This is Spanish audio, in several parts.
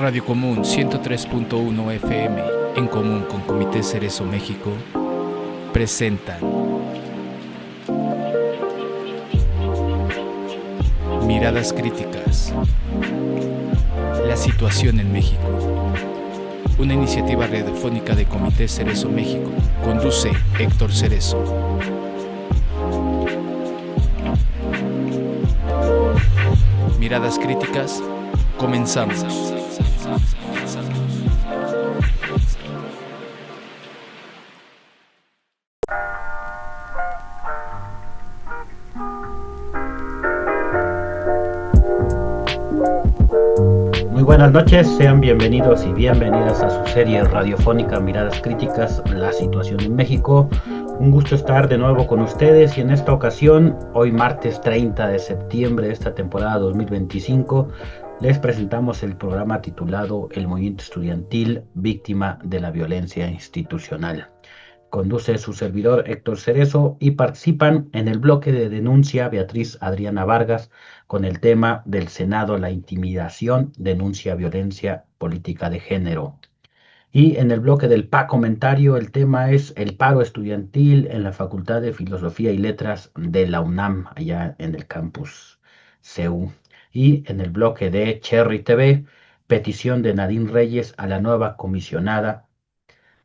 Radio Común 103.1 FM, en común con Comité Cerezo México, presentan Miradas Críticas. La situación en México. Una iniciativa radiofónica de Comité Cerezo México. Conduce Héctor Cerezo. Miradas Críticas, comenzamos. Muy buenas noches, sean bienvenidos y bienvenidas a su serie radiofónica Miradas Críticas, la situación en México. Un gusto estar de nuevo con ustedes y en esta ocasión, hoy martes 30 de septiembre de esta temporada 2025, les presentamos el programa titulado El Movimiento Estudiantil, Víctima de la Violencia Institucional. Conduce su servidor Héctor Cerezo y participan en el bloque de denuncia Beatriz Adriana Vargas con el tema del Senado, la intimidación, denuncia violencia política de género. Y en el bloque del comentario el tema es el paro estudiantil en la Facultad de Filosofía y Letras de la UNAM, allá en el campus CEU. Y en el bloque de Cherry TV, petición de Nadine Reyes a la nueva comisionada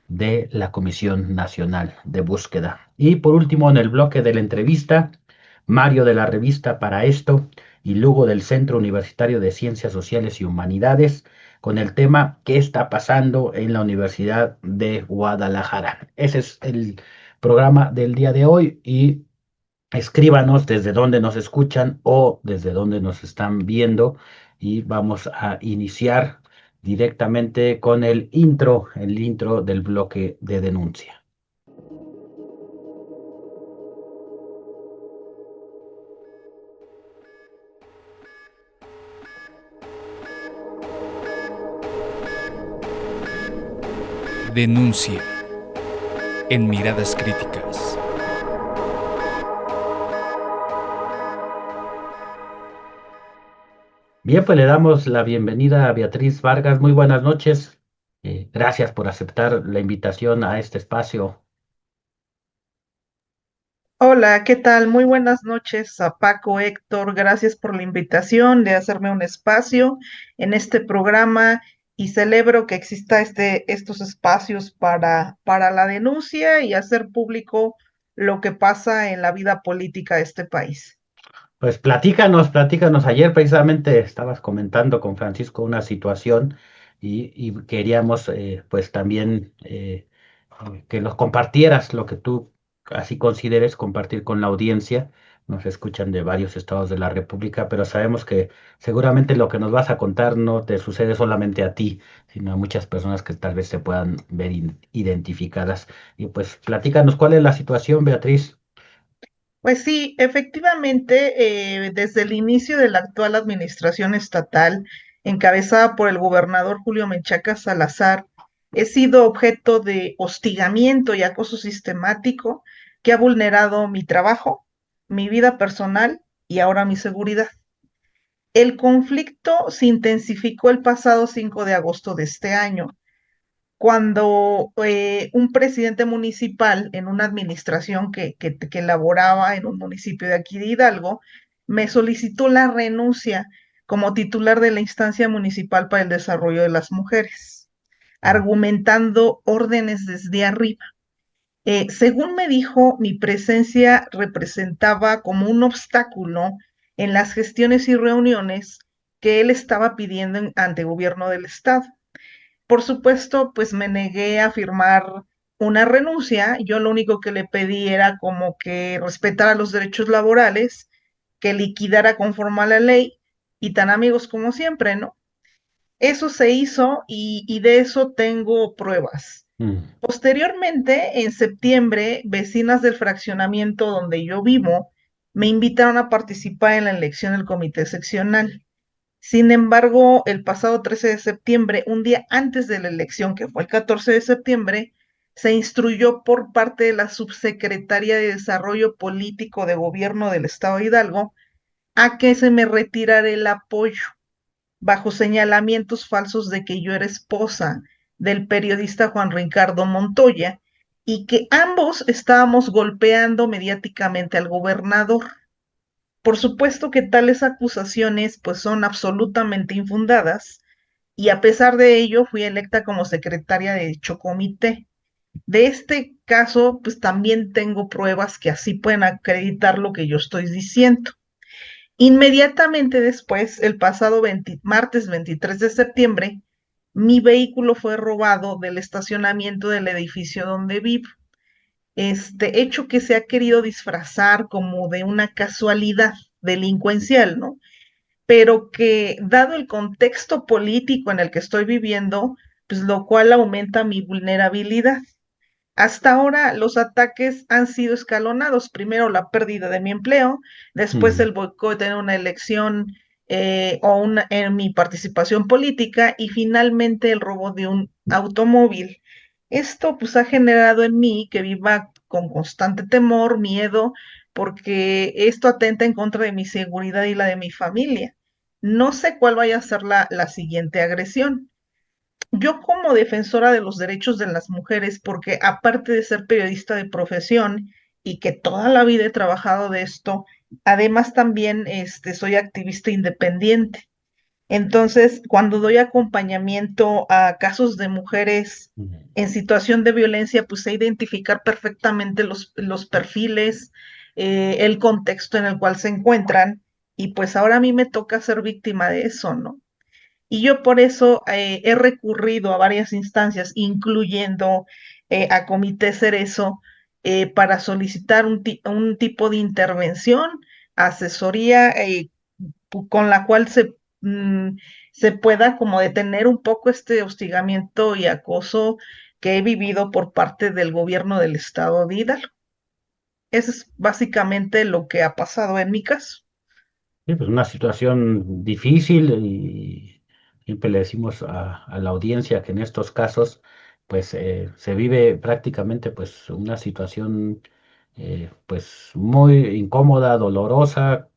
de la Comisión Nacional de Búsqueda. Y por último, en el bloque de la entrevista, Mario de la revista Para Esto y Lugo del Centro Universitario de Ciencias Sociales y Humanidades, con el tema ¿Qué está pasando en la Universidad de Guadalajara? Ese es el programa del día de hoy y escríbanos desde dónde nos escuchan o desde dónde nos están viendo y vamos a iniciar directamente con el intro del bloque de denuncia. Denuncia en Miradas Críticas. Bien, pues le damos la bienvenida a Beatriz Vargas. Muy buenas noches. Gracias por aceptar la invitación a este espacio. Hola, ¿qué tal? Muy buenas noches a Paco, Héctor. Gracias por la invitación de hacerme un espacio en este programa y celebro que exista estos espacios para la denuncia y hacer público lo que pasa en la vida política de este país. Pues platícanos. Ayer precisamente estabas comentando con Francisco una situación y queríamos pues también que nos compartieras lo que tú así consideres compartir con la audiencia. Nos escuchan de varios estados de la República, pero sabemos que seguramente lo que nos vas a contar no te sucede solamente a ti, sino a muchas personas que tal vez se puedan ver identificadas. Y pues platícanos cuál es la situación, Beatriz. Pues sí, efectivamente, desde el inicio de la actual administración estatal, encabezada por el gobernador Julio Menchaca Salazar, he sido objeto de hostigamiento y acoso sistemático que ha vulnerado mi trabajo, mi vida personal y ahora mi seguridad. El conflicto se intensificó el pasado 5 de agosto de este año, cuando un presidente municipal en una administración que laboraba en un municipio de aquí de Hidalgo, me solicitó la renuncia como titular de la instancia municipal para el desarrollo de las mujeres, argumentando órdenes desde arriba. Según me dijo, mi presencia representaba como un obstáculo en las gestiones y reuniones que él estaba pidiendo ante el gobierno del estado. Por supuesto, pues me negué a firmar una renuncia. Yo lo único que le pedí era como que respetara los derechos laborales, que liquidara conforme a la ley y tan amigos como siempre, ¿no? Eso se hizo y de eso tengo pruebas. Mm. Posteriormente, en septiembre, vecinas del fraccionamiento donde yo vivo me invitaron a participar en la elección del comité seccional. Sin embargo, el pasado 13 de septiembre, un día antes de la elección, que fue el 14 de septiembre, se instruyó por parte de la Subsecretaría de Desarrollo Político de Gobierno del Estado de Hidalgo a que se me retirara el apoyo. bajo señalamientos falsos de que yo era esposa del periodista Juan Ricardo Montoya y que ambos estábamos golpeando mediáticamente al gobernador. Por supuesto que tales acusaciones pues son absolutamente infundadas y a pesar de ello fui electa como secretaria de dicho comité. De este caso, pues también tengo pruebas que así pueden acreditar lo que yo estoy diciendo. Inmediatamente después, el pasado martes 23 de septiembre, mi vehículo fue robado del estacionamiento del edificio donde vivo. Este hecho que se ha querido disfrazar como de una casualidad delincuencial, ¿no? Pero que dado el contexto político en el que estoy viviendo, pues lo cual aumenta mi vulnerabilidad. Hasta ahora los ataques han sido escalonados. Primero la pérdida de mi empleo, después Mm. el boicot en una elección en mi participación política y finalmente el robo de un automóvil. Esto pues ha generado en mí que viva con constante temor, miedo, porque esto atenta en contra de mi seguridad y la de mi familia. No sé cuál vaya a ser la siguiente agresión. Yo como defensora de los derechos de las mujeres, porque aparte de ser periodista de profesión y que toda la vida he trabajado de esto, además también soy activista independiente. Entonces, cuando doy acompañamiento a casos de mujeres Mm. en situación de violencia, pues sé identificar perfectamente los perfiles, el contexto en el cual se encuentran, y pues ahora a mí me toca ser víctima de eso, ¿no? Y yo por eso he recurrido a varias instancias, incluyendo a Comité Cerezo, para solicitar un tipo de intervención, asesoría, con la cual se pueda como detener un poco este hostigamiento y acoso que he vivido por parte del gobierno del estado de Hidalgo. Eso es básicamente lo que ha pasado en mi caso. Sí, pues una situación difícil y siempre le decimos a la audiencia que en estos casos pues se vive prácticamente pues una situación pues muy incómoda, dolorosa,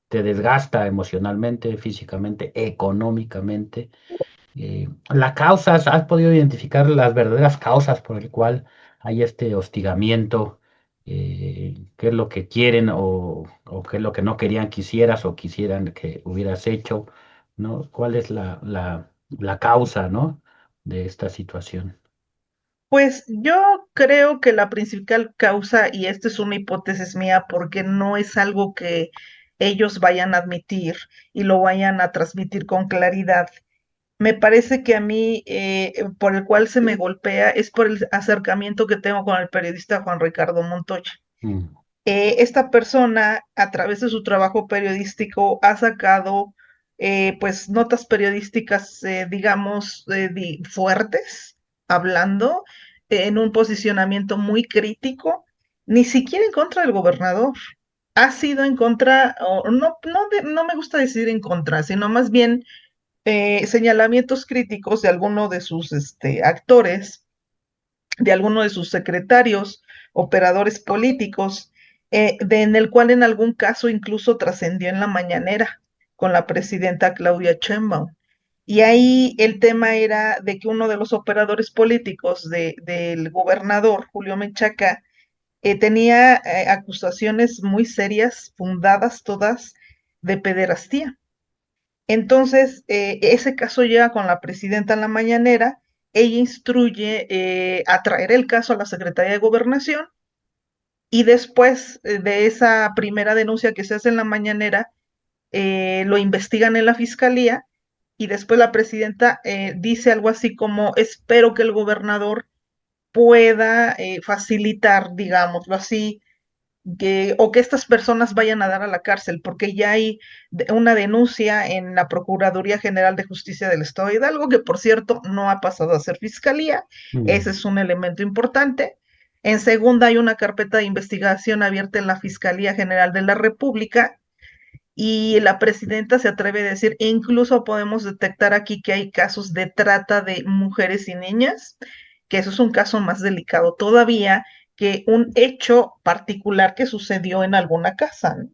te desgasta emocionalmente, físicamente, económicamente. La causa, ¿has podido identificar las verdaderas causas por el cual hay este hostigamiento? ¿Qué es lo que quieren o qué es lo que no querían que hicieras o quisieran que hubieras hecho? ¿No? ¿Cuál es la causa, ¿no? de esta situación? Pues yo creo que la principal causa, y esta es una hipótesis mía porque no es algo que ellos vayan a admitir y lo vayan a transmitir con claridad, me parece que a mí por el cual se me golpea es por el acercamiento que tengo con el periodista Juan Ricardo Montoya. Mm. Esta persona, a través de su trabajo periodístico, ha sacado pues notas periodísticas, digamos, fuertes, hablando en un posicionamiento muy crítico, ni siquiera en contra del gobernador. Ha sido en contra, o no me gusta decir en contra, sino más bien señalamientos críticos de alguno de sus actores, de alguno de sus secretarios, operadores políticos, en el cual en algún caso incluso trascendió en la mañanera con la presidenta Claudia Sheinbaum. Y ahí el tema era de que uno de los operadores políticos del gobernador, Julio Menchaca, tenía acusaciones muy serias, fundadas todas, de pederastía. Entonces, ese caso llega con la presidenta en la mañanera, ella instruye a traer el caso a la Secretaría de Gobernación y después de esa primera denuncia que se hace en la mañanera, lo investigan en la fiscalía y después la presidenta dice algo así como, espero que el gobernador pueda facilitar, digámoslo así, o que estas personas vayan a dar a la cárcel, porque ya hay una denuncia en la Procuraduría General de Justicia del Estado de Hidalgo, que por cierto no ha pasado a ser fiscalía, ese Mm. es un elemento importante. En segunda, hay una carpeta de investigación abierta en la Fiscalía General de la República y la presidenta se atreve a decir, incluso podemos detectar aquí que hay casos de trata de mujeres y niñas, que eso es un caso más delicado todavía que un hecho particular que sucedió en alguna casa, ¿no?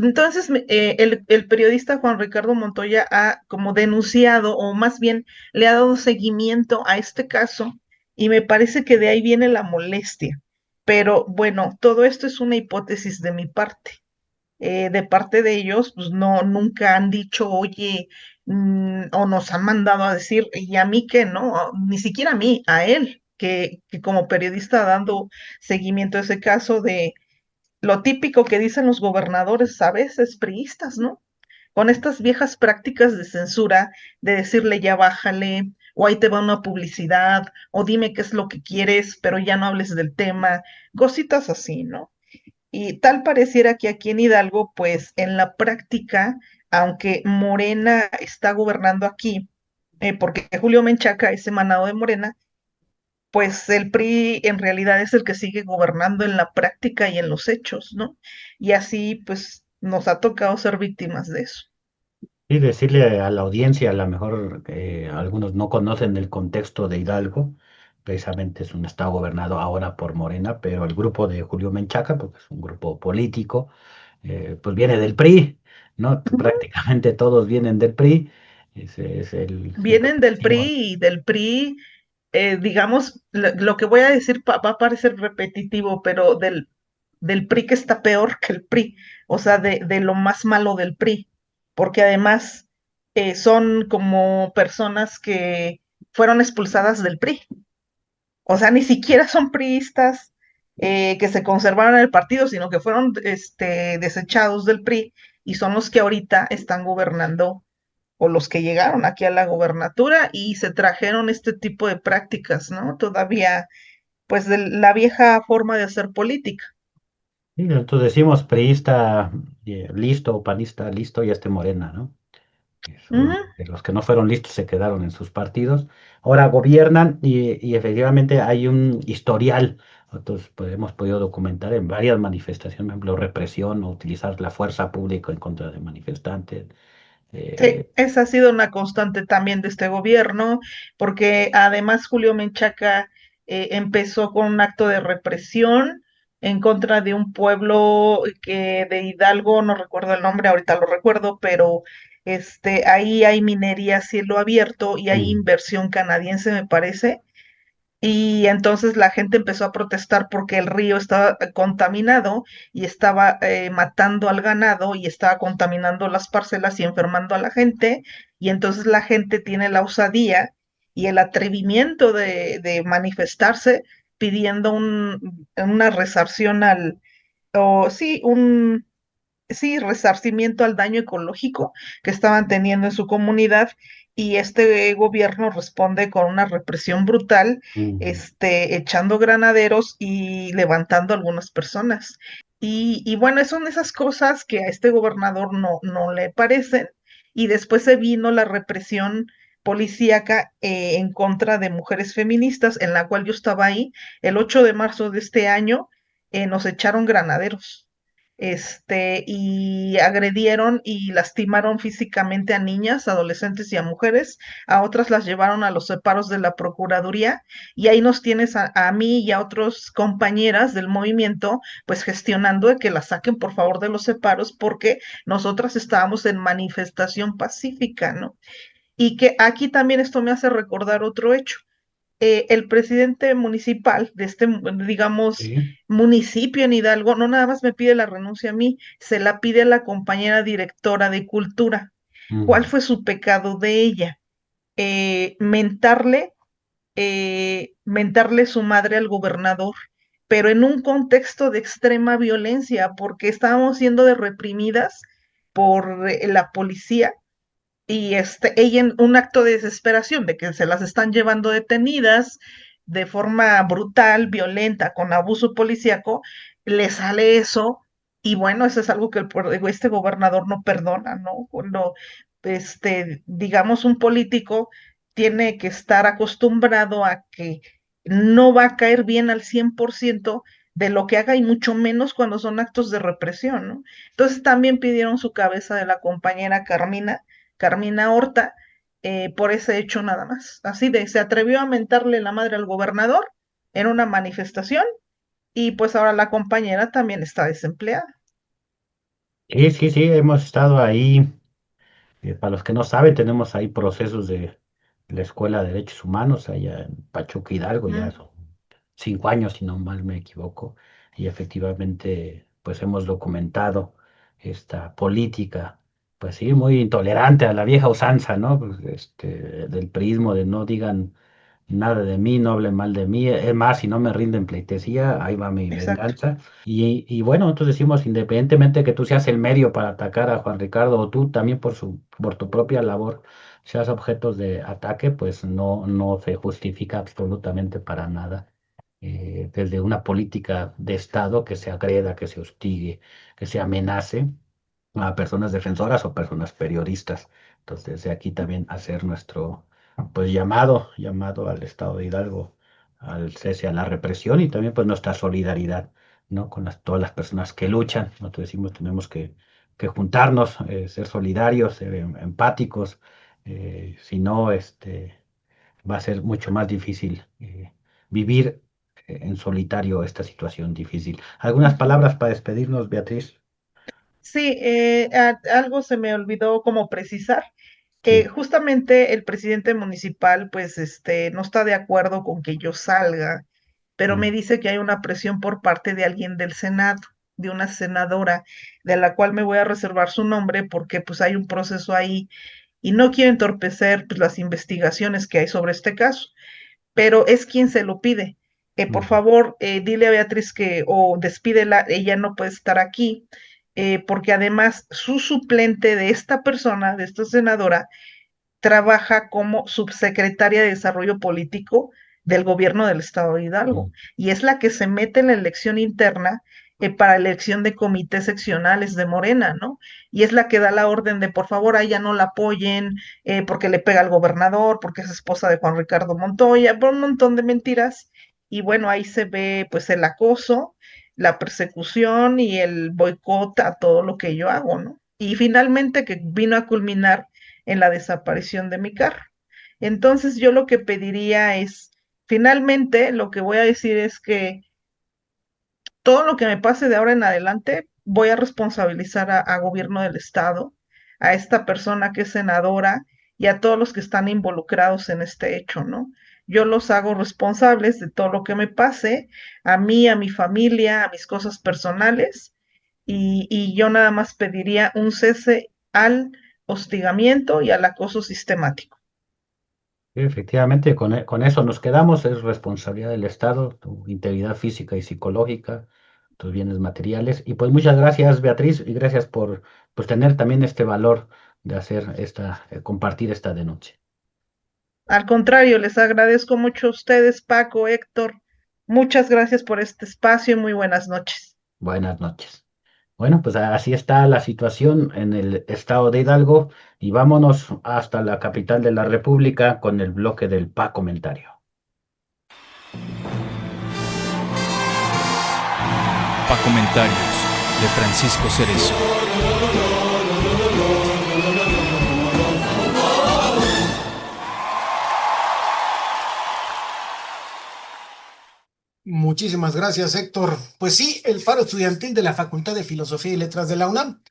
Entonces, el periodista Juan Ricardo Montoya ha como denunciado, o más bien le ha dado seguimiento a este caso, y me parece que de ahí viene la molestia. Pero bueno, todo esto es una hipótesis de mi parte. De parte de ellos, pues no, nunca han dicho, oye, o nos han mandado a decir, y a mí que no, ni siquiera a mí, a él, que como periodista dando seguimiento a ese caso de lo típico que dicen los gobernadores a veces priistas, ¿no? Con estas viejas prácticas de censura, de decirle ya bájale, o ahí te va una publicidad, o dime qué es lo que quieres, pero ya no hables del tema, cositas así, ¿no? Y tal pareciera que aquí en Hidalgo, pues en la práctica, aunque Morena está gobernando aquí, porque Julio Menchaca es emanado de Morena, pues el PRI en realidad es el que sigue gobernando en la práctica y en los hechos, ¿no? Y así, pues nos ha tocado ser víctimas de eso. Y decirle a la audiencia, a lo mejor algunos no conocen el contexto de Hidalgo, precisamente es un estado gobernado ahora por Morena, pero el grupo de Julio Menchaca, porque es un grupo político, pues viene del PRI, ¿no? Ujú. Prácticamente todos vienen del PRI, ese es el, siempre Vienen del decimos, PRI y del PRI, digamos, lo que voy a decir va a parecer repetitivo, pero del PRI que está peor que el PRI, o sea, de lo más malo del PRI, porque además son como personas que fueron expulsadas del PRI. O sea, ni siquiera son priistas que se conservaron en el partido, sino que fueron desechados del PRI y son los que ahorita están gobernando o los que llegaron aquí a la gobernatura y se trajeron este tipo de prácticas, ¿no? Todavía, pues, de la vieja forma de hacer política. sí, entonces decimos priista listo o panista listo y este Morena, ¿no? Ujú. De los que no fueron listos se quedaron en sus partidos. Ahora gobiernan y efectivamente hay un historial. Nosotros pues, hemos podido documentar en varias manifestaciones, por ejemplo, represión o utilizar la fuerza pública en contra de manifestantes. Sí, Eh, esa ha sido una constante también de este gobierno, porque además Julio Menchaca empezó con un acto de represión en contra de un pueblo que de Hidalgo, no recuerdo el nombre, ahorita lo recuerdo, pero ahí hay minería a cielo abierto y hay mm, inversión canadiense, me parece, y entonces la gente empezó a protestar porque el río estaba contaminado y estaba matando al ganado y estaba contaminando las parcelas y enfermando a la gente. Y entonces la gente tiene la osadía y el atrevimiento de manifestarse pidiendo una resarción o sí, sí, resarcimiento al daño ecológico que estaban teniendo en su comunidad y este gobierno responde con una represión brutal, mm. echando granaderos y levantando a algunas personas. Y bueno, son esas cosas que a este gobernador no le parecen. Y después se vino la represión policíaca en contra de mujeres feministas, en la cual yo estaba ahí. El 8 de marzo de este año nos echaron granaderos y agredieron y lastimaron físicamente a niñas, adolescentes y a mujeres, a otras las llevaron a los separos de la Procuraduría y ahí nos tienes a mí y a otras compañeras del movimiento, pues gestionando de que las saquen por favor de los separos porque nosotras estábamos en manifestación pacífica, ¿no? Y que aquí también esto me hace recordar otro hecho. El presidente municipal de digamos, Sí, municipio en Hidalgo, no nada más me pide la renuncia a mí, se la pide a la compañera directora de cultura. ¿Cuál mm. fue su pecado de ella? Mentarle, mentarle su madre al gobernador, pero en un contexto de extrema violencia, porque estábamos siendo reprimidas por la policía y ella en un acto de desesperación de que se las están llevando detenidas de forma brutal, violenta, con abuso policíaco, le sale eso y bueno, eso es algo que este gobernador no perdona, ¿no? Cuando, digamos, un político tiene que estar acostumbrado a que no va a caer bien al 100% de lo que haga y mucho menos cuando son actos de represión, ¿no? Entonces también pidieron su cabeza de la compañera Carmina Horta, por ese hecho nada más. Así de, se atrevió a mentarle la madre al gobernador en una manifestación y pues ahora la compañera también está desempleada. Sí, sí, sí, hemos estado ahí. Para los que no saben, tenemos ahí procesos de la Escuela de Derechos Humanos allá en Pachuca Hidalgo, ya Mm, son 5 años, si no mal me equivoco, y efectivamente, pues hemos documentado esta política, pues sí, muy intolerante a la vieja usanza, ¿no? Pues, del prismo de no digan nada de mí, no hablen mal de mí, es más, si no me rinden pleitesía, ahí va mi exacto. venganza. Y bueno, nosotros decimos, independientemente que tú seas el medio para atacar a Juan Ricardo o tú también por tu propia labor seas objetos de ataque, pues no se justifica absolutamente para nada. Desde una política de Estado que se agreda, que se hostigue, que se amenace a personas defensoras o personas periodistas. Entonces, de aquí también hacer nuestro pues llamado al Estado de Hidalgo, al cese a la represión y también pues nuestra solidaridad, ¿no? Con todas las personas que luchan. Nosotros decimos tenemos que juntarnos, ser solidarios, ser empáticos, si no, va a ser mucho más difícil vivir en solitario esta situación difícil. ¿Algunas Ujú. palabras para despedirnos, Beatriz? Sí, algo se me olvidó como precisar. Sí. Justamente el presidente municipal, pues, no está de acuerdo con que yo salga, pero me Mm, dice que hay una presión por parte de alguien del Senado, de una senadora, de la cual me voy a reservar su nombre porque pues hay un proceso ahí y no quiero entorpecer pues, las investigaciones que hay sobre este caso, pero es quien se lo pide. Por mm, favor, dile a Beatriz que o despídela, ella no puede estar aquí, porque además su suplente de esta persona, de esta senadora, trabaja como subsecretaria de Desarrollo Político del gobierno del estado de Hidalgo mm. y es la que se mete en la elección interna para elección de comités seccionales de Morena, ¿no? Y es la que da la orden de por favor a ella no la apoyen porque le pega al gobernador, porque es esposa de Juan Ricardo Montoya, por un montón de mentiras. Y bueno, ahí se ve pues el acoso, la persecución y el boicot a todo lo que yo hago, ¿no? Y finalmente que vino a culminar en la desaparición de mi carro. Entonces yo lo que pediría es, finalmente lo que voy a decir es que todo lo que me pase de ahora en adelante, voy a responsabilizar a gobierno del estado, a esta persona que es senadora y a todos los que están involucrados en este hecho, ¿no? Yo los hago responsables de todo lo que me pase, a mí, a mi familia, a mis cosas personales, y yo nada más pediría un cese al hostigamiento y al acoso sistemático. Sí, efectivamente, con eso nos quedamos, es responsabilidad del Estado, tu integridad física y psicológica, tus bienes materiales. Y pues muchas gracias, Beatriz, y gracias por pues, tener también este valor de hacer compartir esta denuncia. Al contrario, les agradezco mucho a ustedes, Paco, Héctor. Muchas gracias por este espacio y muy buenas noches. Buenas noches. Bueno, pues así está la situación en el estado de Hidalgo y vámonos hasta la capital de la República con el bloque del Pa Comentario. Pa comentarios de Francisco Cerezo. Muchísimas gracias, Héctor. Pues sí, el paro estudiantil de la Facultad de Filosofía y Letras de la UNAM.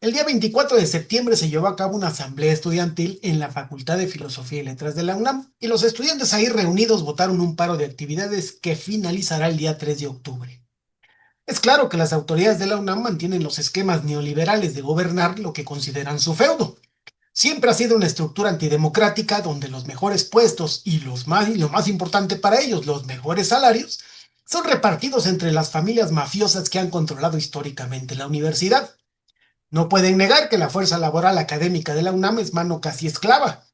El día 24 de septiembre se llevó a cabo una asamblea estudiantil en la Facultad de Filosofía y Letras de la UNAM y los estudiantes ahí reunidos votaron un paro de actividades que finalizará el día 3 de octubre. Es claro que las autoridades de la UNAM mantienen los esquemas neoliberales de gobernar lo que consideran su feudo. Siempre ha sido una estructura antidemocrática donde los mejores puestos y lo más importante para ellos, los mejores salarios, son repartidos entre las familias mafiosas que han controlado históricamente la universidad. No pueden negar que la fuerza laboral académica de la UNAM es mano casi esclava,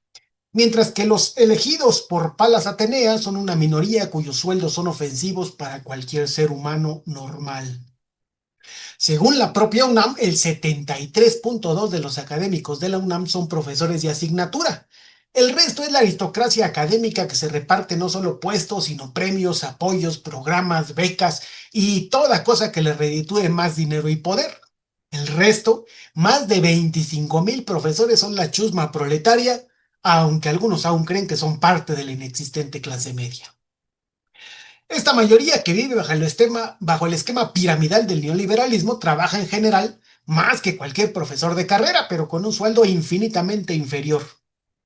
mientras que los elegidos por Palas Atenea son una minoría cuyos sueldos son ofensivos para cualquier ser humano normal. Según la propia UNAM, el 73.2 de los académicos de la UNAM son profesores de asignatura. El resto es la aristocracia académica que se reparte no solo puestos, sino premios, apoyos, programas, becas y toda cosa que le reditúe más dinero y poder. El resto, más de 25,000 profesores son la chusma proletaria, aunque algunos aún creen que son parte de la inexistente clase media. Esta mayoría que vive bajo el esquema piramidal del neoliberalismo trabaja en general más que cualquier profesor de carrera, pero con un sueldo infinitamente inferior.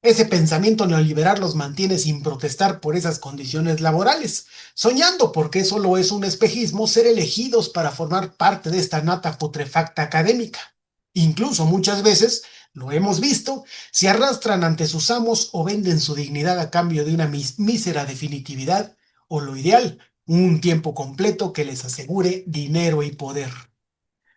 Ese pensamiento neoliberal los mantiene sin protestar por esas condiciones laborales, soñando porque solo es un espejismo ser elegidos para formar parte de esta nata putrefacta académica. Incluso muchas veces, lo hemos visto, se arrastran ante sus amos o venden su dignidad a cambio de una mísera definitividad o lo ideal, un tiempo completo que les asegure dinero y poder.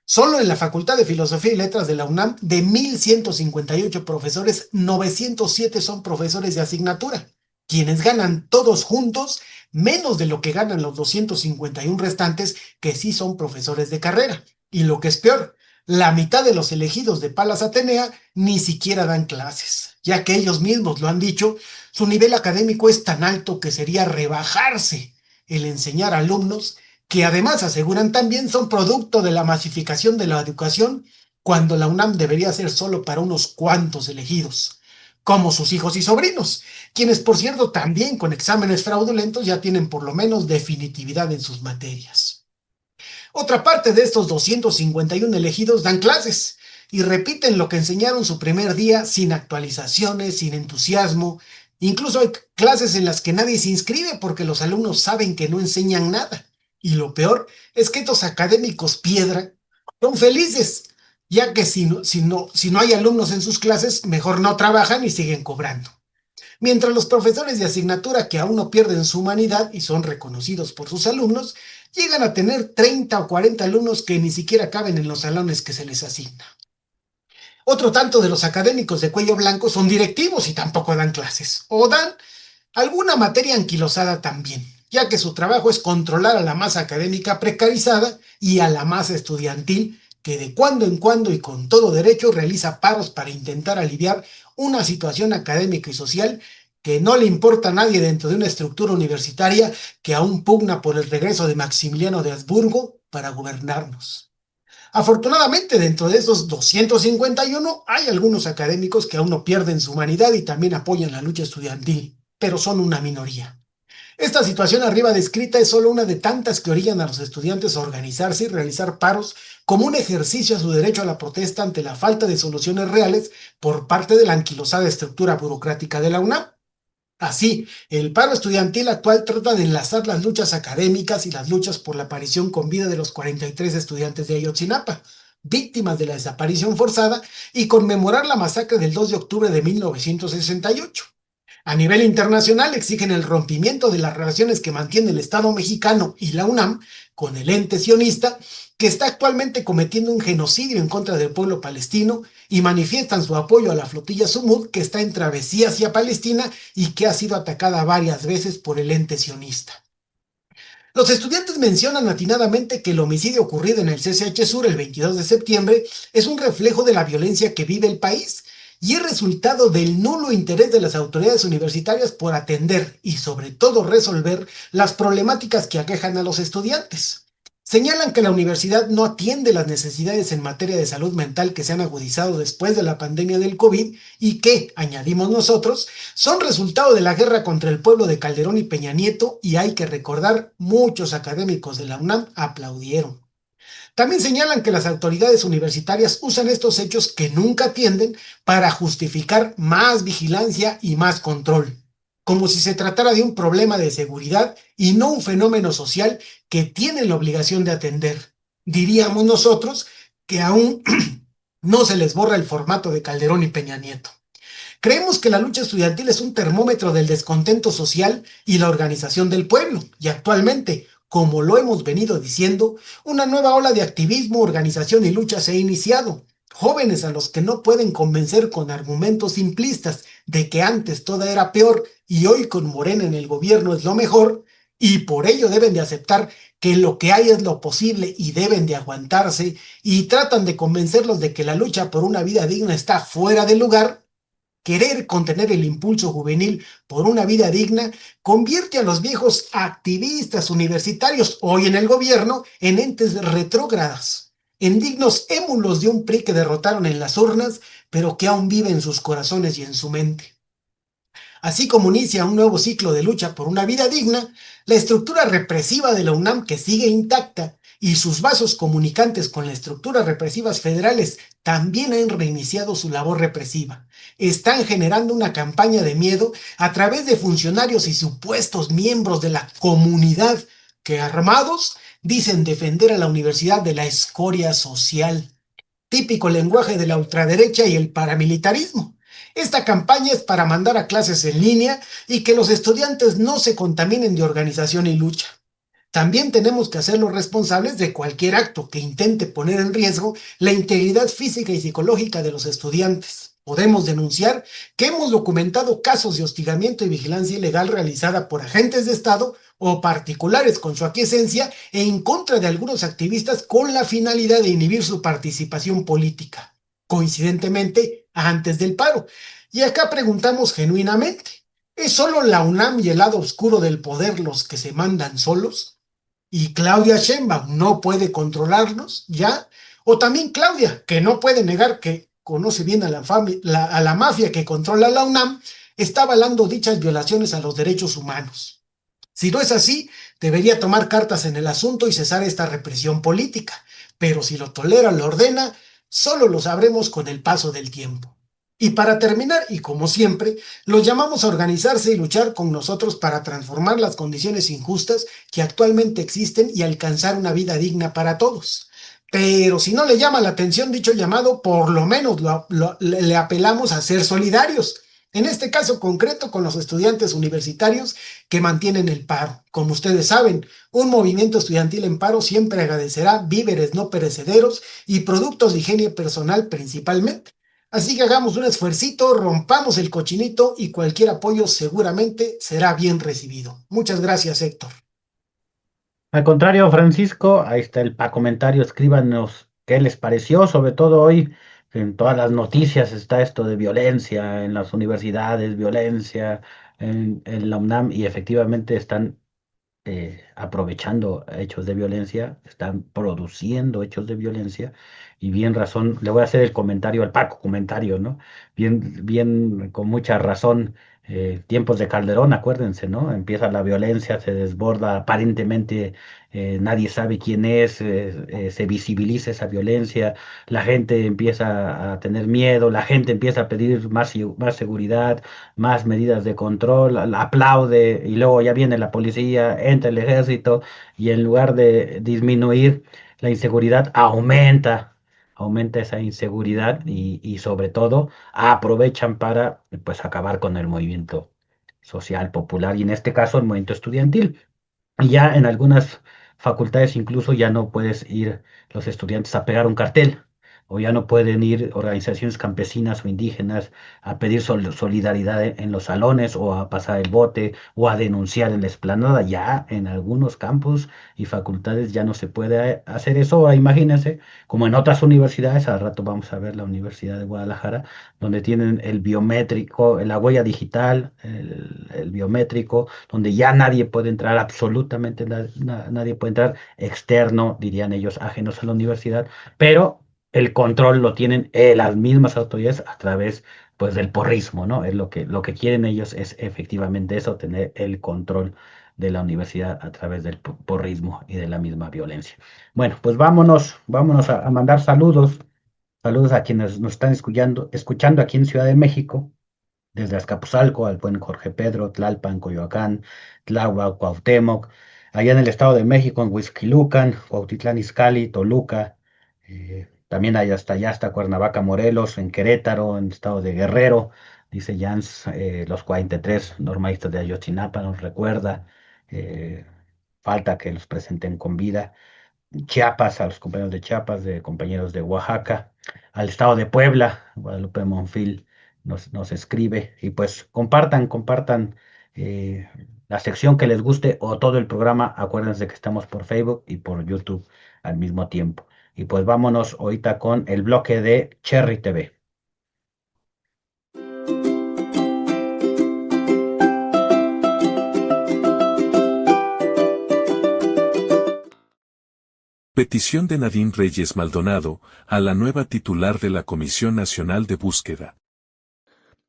Solo en la Facultad de Filosofía y Letras de la UNAM, de 1,158 profesores, 907 son profesores de asignatura, quienes ganan todos juntos menos de lo que ganan los 251 restantes que sí son profesores de carrera. Y lo que es peor, la mitad de los elegidos de Palas Atenea ni siquiera dan clases, ya que ellos mismos lo han dicho, su nivel académico es tan alto que sería rebajarse el enseñar a alumnos que además aseguran también son producto de la masificación de la educación, cuando la UNAM debería ser solo para unos cuantos elegidos, como sus hijos y sobrinos, quienes por cierto también con exámenes fraudulentos ya tienen por lo menos definitividad en sus materias. Otra parte de estos 251 elegidos dan clases y repiten lo que enseñaron su primer día sin actualizaciones, sin entusiasmo. Incluso hay clases en las que nadie se inscribe porque los alumnos saben que no enseñan nada. Y lo peor es que estos académicos piedra son felices, ya que si no hay alumnos en sus clases, mejor no trabajan y siguen cobrando. Mientras los profesores de asignatura que aún no pierden su humanidad y son reconocidos por sus alumnos, llegan a tener 30 o 40 alumnos que ni siquiera caben en los salones que se les asigna. Otro tanto de los académicos de cuello blanco son directivos y tampoco dan clases, o dan alguna materia anquilosada también, ya que su trabajo es controlar a la masa académica precarizada y a la masa estudiantil que de cuando en cuando y con todo derecho realiza paros para intentar aliviar una situación académica y social que no le importa a nadie dentro de una estructura universitaria que aún pugna por el regreso de Maximiliano de Habsburgo para gobernarnos. Afortunadamente, dentro de esos 251 hay algunos académicos que aún no pierden su humanidad y también apoyan la lucha estudiantil, pero son una minoría. Esta situación arriba descrita es solo una de tantas que orillan a los estudiantes a organizarse y realizar paros como un ejercicio a su derecho a la protesta ante la falta de soluciones reales por parte de la anquilosada estructura burocrática de la UNAM. Así, el paro estudiantil actual trata de enlazar las luchas académicas y las luchas por la aparición con vida de los 43 estudiantes de Ayotzinapa, víctimas de la desaparición forzada, y conmemorar la masacre del 2 de octubre de 1968. A nivel internacional exigen el rompimiento de las relaciones que mantiene el Estado mexicano y la UNAM con el ente sionista, que está actualmente cometiendo un genocidio en contra del pueblo palestino, y manifiestan su apoyo a la flotilla Sumud, que está en travesía hacia Palestina y que ha sido atacada varias veces por el ente sionista. Los estudiantes mencionan atinadamente que el homicidio ocurrido en el CCH Sur el 22 de septiembre es un reflejo de la violencia que vive el país y es resultado del nulo interés de las autoridades universitarias por atender y sobre todo resolver las problemáticas que aquejan a los estudiantes. Señalan que la universidad no atiende las necesidades en materia de salud mental que se han agudizado después de la pandemia del COVID y que, añadimos nosotros, son resultado de la guerra contra el pueblo de Calderón y Peña Nieto, y hay que recordar, muchos académicos de la UNAM aplaudieron. También señalan que las autoridades universitarias usan estos hechos que nunca atienden para justificar más vigilancia y más control, como si se tratara de un problema de seguridad y no un fenómeno social que tienen la obligación de atender. Diríamos nosotros que aún no se les borra el formato de Calderón y Peña Nieto. Creemos que la lucha estudiantil es un termómetro del descontento social y la organización del pueblo, y actualmente, como lo hemos venido diciendo, una nueva ola de activismo, organización y lucha se ha iniciado. Jóvenes a los que no pueden convencer con argumentos simplistas de que antes todo era peor y hoy con Morena en el gobierno es lo mejor, y por ello deben de aceptar que lo que hay es lo posible y deben de aguantarse, y tratan de convencerlos de que la lucha por una vida digna está fuera de lugar. Querer contener el impulso juvenil por una vida digna convierte a los viejos activistas universitarios hoy en el gobierno en entes retrógradas, en dignos émulos de un PRI que derrotaron en las urnas, pero que aún vive en sus corazones y en su mente. Así como inicia un nuevo ciclo de lucha por una vida digna, la estructura represiva de la UNAM, que sigue intacta y sus vasos comunicantes con las estructuras represivas federales también han reiniciado su labor represiva. Están generando una campaña de miedo a través de funcionarios y supuestos miembros de la comunidad que, armados, dicen defender a la universidad de la escoria social. Típico lenguaje de la ultraderecha y el paramilitarismo. Esta campaña es para mandar a clases en línea y que los estudiantes no se contaminen de organización y lucha. También tenemos que hacerlos responsables de cualquier acto que intente poner en riesgo la integridad física y psicológica de los estudiantes. Podemos denunciar que hemos documentado casos de hostigamiento y vigilancia ilegal realizada por agentes de Estado o particulares con su aquiescencia en contra de algunos activistas con la finalidad de inhibir su participación política, coincidentemente antes del paro. Y acá preguntamos genuinamente, ¿es solo la UNAM y el lado oscuro del poder los que se mandan solos? ¿Y Claudia Sheinbaum no puede controlarlos ya? O también Claudia, que no puede negar que conoce bien a la mafia que controla la UNAM, está avalando dichas violaciones a los derechos humanos. Si no es así, debería tomar cartas en el asunto y cesar esta represión política. Pero si lo tolera o lo ordena, solo lo sabremos con el paso del tiempo. Y para terminar, y como siempre, los llamamos a organizarse y luchar con nosotros para transformar las condiciones injustas que actualmente existen y alcanzar una vida digna para todos. Pero si no le llama la atención dicho llamado, por lo menos le apelamos a ser solidarios. En este caso concreto con los estudiantes universitarios que mantienen el paro. Como ustedes saben, un movimiento estudiantil en paro siempre agradecerá víveres no perecederos y productos de higiene personal principalmente. Así que hagamos un esfuercito, rompamos el cochinito y cualquier apoyo seguramente será bien recibido. Muchas gracias, Héctor. Al contrario, Francisco, ahí está el comentario, escríbanos qué les pareció, sobre todo hoy en todas las noticias está esto de violencia en las universidades, violencia en la UNAM y efectivamente están aprovechando hechos de violencia, están produciendo hechos de violencia y bien razón, le voy a hacer el comentario al comentario, ¿no? Bien, con mucha razón, tiempos de Calderón, acuérdense, ¿no? Empieza la violencia, se desborda, aparentemente nadie sabe quién es, se visibiliza esa violencia, la gente empieza a tener miedo, la gente empieza a pedir más seguridad, más medidas de control, aplaude y luego ya viene la policía, entra el ejército y en lugar de disminuir la inseguridad, aumenta esa inseguridad y sobre todo aprovechan para pues acabar con el movimiento social popular y en este caso el movimiento estudiantil. Y ya en algunas facultades incluso ya no puedes ir los estudiantes a pegar un cartel, o ya no pueden ir organizaciones campesinas o indígenas a pedir solidaridad en los salones, o a pasar el bote, o a denunciar en la explanada. Ya en algunos campus y facultades ya no se puede hacer eso. Imagínense, como en otras universidades, al rato vamos a ver la Universidad de Guadalajara, donde tienen el biométrico, la huella digital, el biométrico, donde ya nadie puede entrar, absolutamente nadie puede entrar, externo, dirían ellos, ajenos a la universidad, pero el control lo tienen las mismas autoridades a través pues del porrismo, ¿no? Es lo que quieren ellos es efectivamente eso, tener el control de la universidad a través del porrismo y de la misma violencia. Bueno, pues vámonos a mandar saludos a quienes nos están escuchando aquí en Ciudad de México, desde Azcapotzalco al buen Jorge Pedro, Tlalpan, Coyoacán, Tláhuac, Cuauhtémoc, allá en el Estado de México, en Huixquilucan, Cuautitlán Izcalli, Toluca, también hay hasta allá, hasta Cuernavaca, Morelos, en Querétaro, en el Estado de Guerrero, dice Jans, los 43 normalistas de Ayotzinapa, nos recuerda, eh, falta que los presenten con vida. Chiapas, a los compañeros de Chiapas, de compañeros de Oaxaca, al estado de Puebla, Guadalupe Monfil nos escribe y pues compartan eh, la sección que les guste o todo el programa. Acuérdense que estamos por Facebook y por YouTube al mismo tiempo. Y pues vámonos ahorita con el bloque de Cherry TV. Petición de Nadine Reyes Maldonado a la nueva titular de la Comisión Nacional de Búsqueda.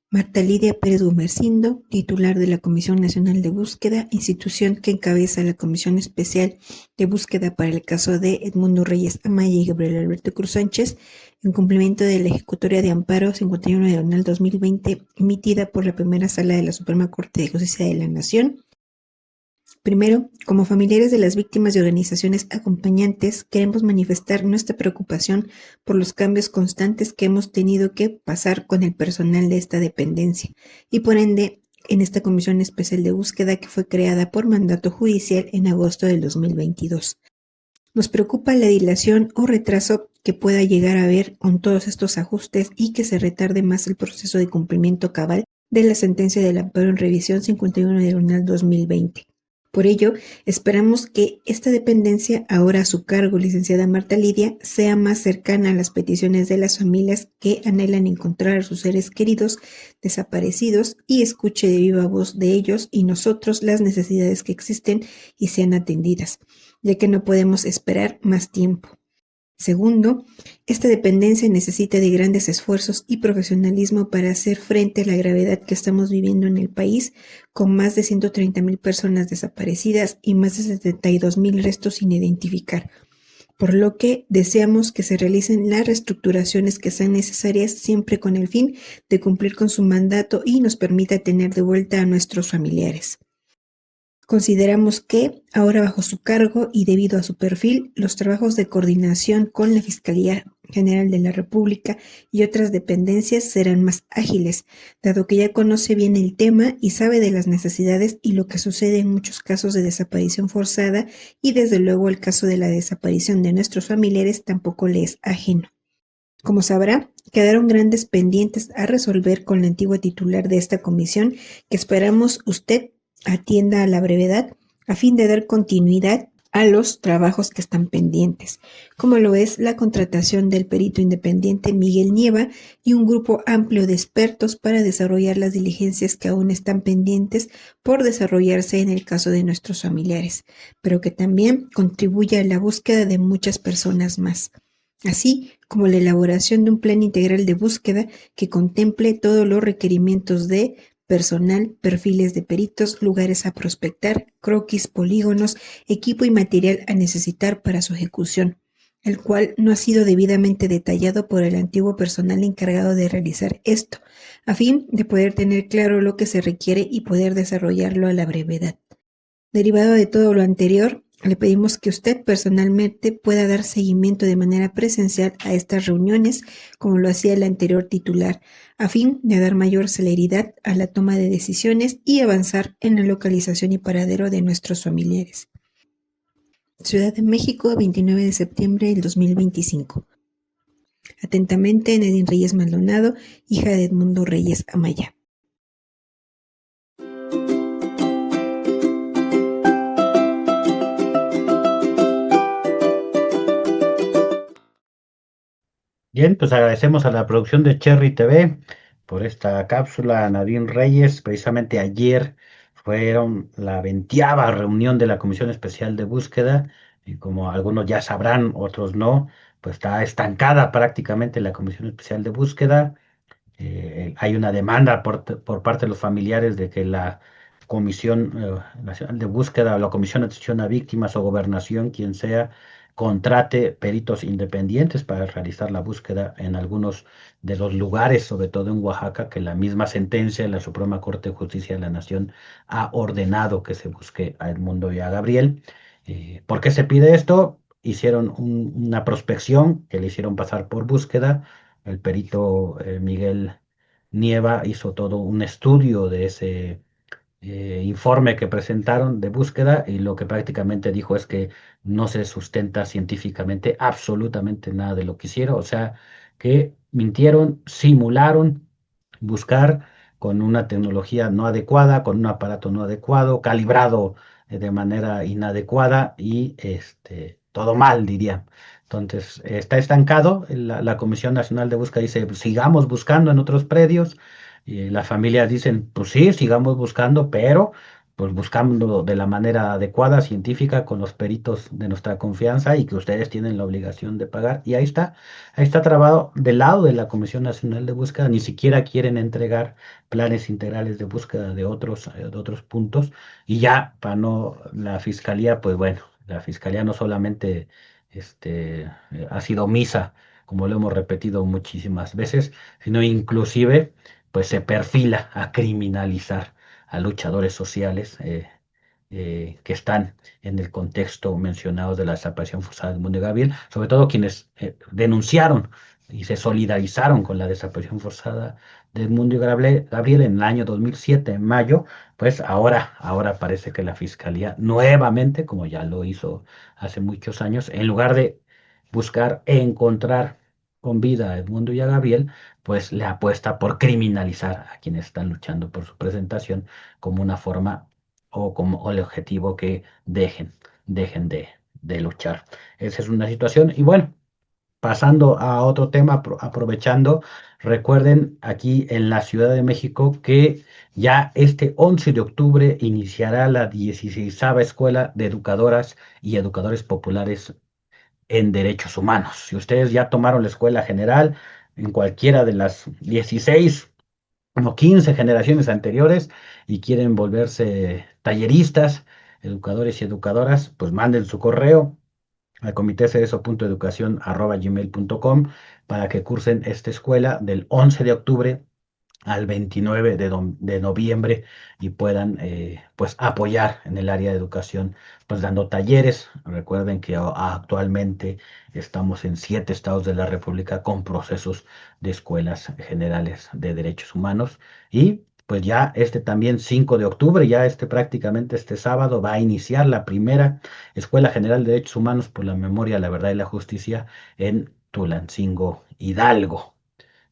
Marta Lidia Pérez Gumersindo, titular de la Comisión Nacional de Búsqueda, institución que encabeza la Comisión Especial de Búsqueda para el caso de Edmundo Reyes Amaya y Gabriel Alberto Cruz Sánchez, en cumplimiento de la Ejecutoria de Amparo 51 diagonal 2020, emitida por la Primera Sala de la Suprema Corte de Justicia de la Nación. Primero, como familiares de las víctimas y organizaciones acompañantes, queremos manifestar nuestra preocupación por los cambios constantes que hemos tenido que pasar con el personal de esta dependencia y por ende en esta Comisión Especial de Búsqueda que fue creada por mandato judicial en agosto del 2022. Nos preocupa la dilación o retraso que pueda llegar a haber con todos estos ajustes y que se retarde más el proceso de cumplimiento cabal de la sentencia del amparo en revisión 51 diagonal 2020. Por ello, esperamos que esta dependencia, ahora a su cargo, licenciada Marta Lidia, sea más cercana a las peticiones de las familias que anhelan encontrar a sus seres queridos desaparecidos y escuche de viva voz de ellos y nosotros las necesidades que existen y sean atendidas, ya que no podemos esperar más tiempo. Segundo, esta dependencia necesita de grandes esfuerzos y profesionalismo para hacer frente a la gravedad que estamos viviendo en el país, con más de 130,000 personas desaparecidas y más de 72,000 restos sin identificar, por lo que deseamos que se realicen las reestructuraciones que sean necesarias siempre con el fin de cumplir con su mandato y nos permita tener de vuelta a nuestros familiares. Consideramos que, ahora bajo su cargo y debido a su perfil, los trabajos de coordinación con la Fiscalía General de la República y otras dependencias serán más ágiles, dado que ya conoce bien el tema y sabe de las necesidades y lo que sucede en muchos casos de desaparición forzada y desde luego el caso de la desaparición de nuestros familiares tampoco le es ajeno. Como sabrá, quedaron grandes pendientes a resolver con la antigua titular de esta comisión que esperamos usted atienda a la brevedad a fin de dar continuidad a los trabajos que están pendientes, como lo es la contratación del perito independiente Miguel Nieva y un grupo amplio de expertos para desarrollar las diligencias que aún están pendientes por desarrollarse en el caso de nuestros familiares, pero que también contribuye a la búsqueda de muchas personas más, así como la elaboración de un plan integral de búsqueda que contemple todos los requerimientos de personal, perfiles de peritos, lugares a prospectar, croquis, polígonos, equipo y material a necesitar para su ejecución, el cual no ha sido debidamente detallado por el antiguo personal encargado de realizar esto, a fin de poder tener claro lo que se requiere y poder desarrollarlo a la brevedad. Derivado de todo lo anterior, le pedimos que usted personalmente pueda dar seguimiento de manera presencial a estas reuniones, como lo hacía el anterior titular, a fin de dar mayor celeridad a la toma de decisiones y avanzar en la localización y paradero de nuestros familiares. Ciudad de México, 29 de septiembre del 2025. Atentamente, Nadine Reyes Maldonado, hija de Edmundo Reyes Amaya. Bien, pues agradecemos a la producción de Cherry TV por esta cápsula, a Nadine Reyes. Precisamente ayer fueron la 20ª reunión de la Comisión Especial de Búsqueda, y como algunos ya sabrán, otros no, pues está estancada prácticamente la Comisión Especial de Búsqueda. Hay una demanda por parte de los familiares de que la Comisión Nacional de Búsqueda o la Comisión de Atención a Víctimas o Gobernación, quien sea, contrate peritos independientes para realizar la búsqueda en algunos de los lugares, sobre todo en Oaxaca, que la misma sentencia de la Suprema Corte de Justicia de la Nación ha ordenado que se busque a Edmundo y a Gabriel. ¿Por qué se pide esto? Hicieron una prospección que le hicieron pasar por búsqueda. El perito Miguel Nieva hizo todo un estudio de ese informe que presentaron de búsqueda, y lo que prácticamente dijo es que no se sustenta científicamente absolutamente nada de lo que hicieron, o sea que mintieron, simularon buscar con una tecnología no adecuada, con un aparato no adecuado, calibrado de manera inadecuada y todo mal, diría. Entonces, está estancado. La Comisión Nacional de Búsqueda dice, pues, sigamos buscando en otros predios. Y las familias dicen, pues sí, sigamos buscando, pero pues buscando de la manera adecuada, científica, con los peritos de nuestra confianza y que ustedes tienen la obligación de pagar. Y ahí está trabado del lado de la Comisión Nacional de Búsqueda, ni siquiera quieren entregar planes integrales de búsqueda de otros puntos. Y ya, para no, la Fiscalía, pues bueno, la Fiscalía no solamente ha sido omisa, como lo hemos repetido muchísimas veces, sino inclusive, pues se perfila a criminalizar a luchadores sociales que están en el contexto mencionado de la desaparición forzada del Mundo Gabriel, sobre todo quienes denunciaron y se solidarizaron con la desaparición forzada del Mundo Gabriel en el año 2007, en mayo. Pues ahora parece que la Fiscalía nuevamente, como ya lo hizo hace muchos años, en lugar de buscar encontrar con vida a Edmundo y a Gabriel, pues le apuesta por criminalizar a quienes están luchando por su presentación como una forma o como el objetivo que dejen de luchar. Esa es una situación. Y bueno, pasando a otro tema, aprovechando, recuerden aquí en la Ciudad de México que ya este 11 de octubre iniciará la 16ª Escuela de Educadoras y Educadores Populares en Derechos Humanos. Si ustedes ya tomaron la escuela general en cualquiera de las 16 o 15 generaciones anteriores y quieren volverse talleristas, educadores y educadoras, pues manden su correo al comitecereso.educación@gmail.com para que cursen esta escuela del 11 de octubre al 29 de noviembre y puedan pues apoyar en el área de educación, pues dando talleres. Recuerden que actualmente estamos en 7 estados de la República con procesos de escuelas generales de derechos humanos y pues ya también 5 de octubre, ya prácticamente este sábado va a iniciar la primera Escuela General de Derechos Humanos por la Memoria, la Verdad y la Justicia en Tulancingo, Hidalgo.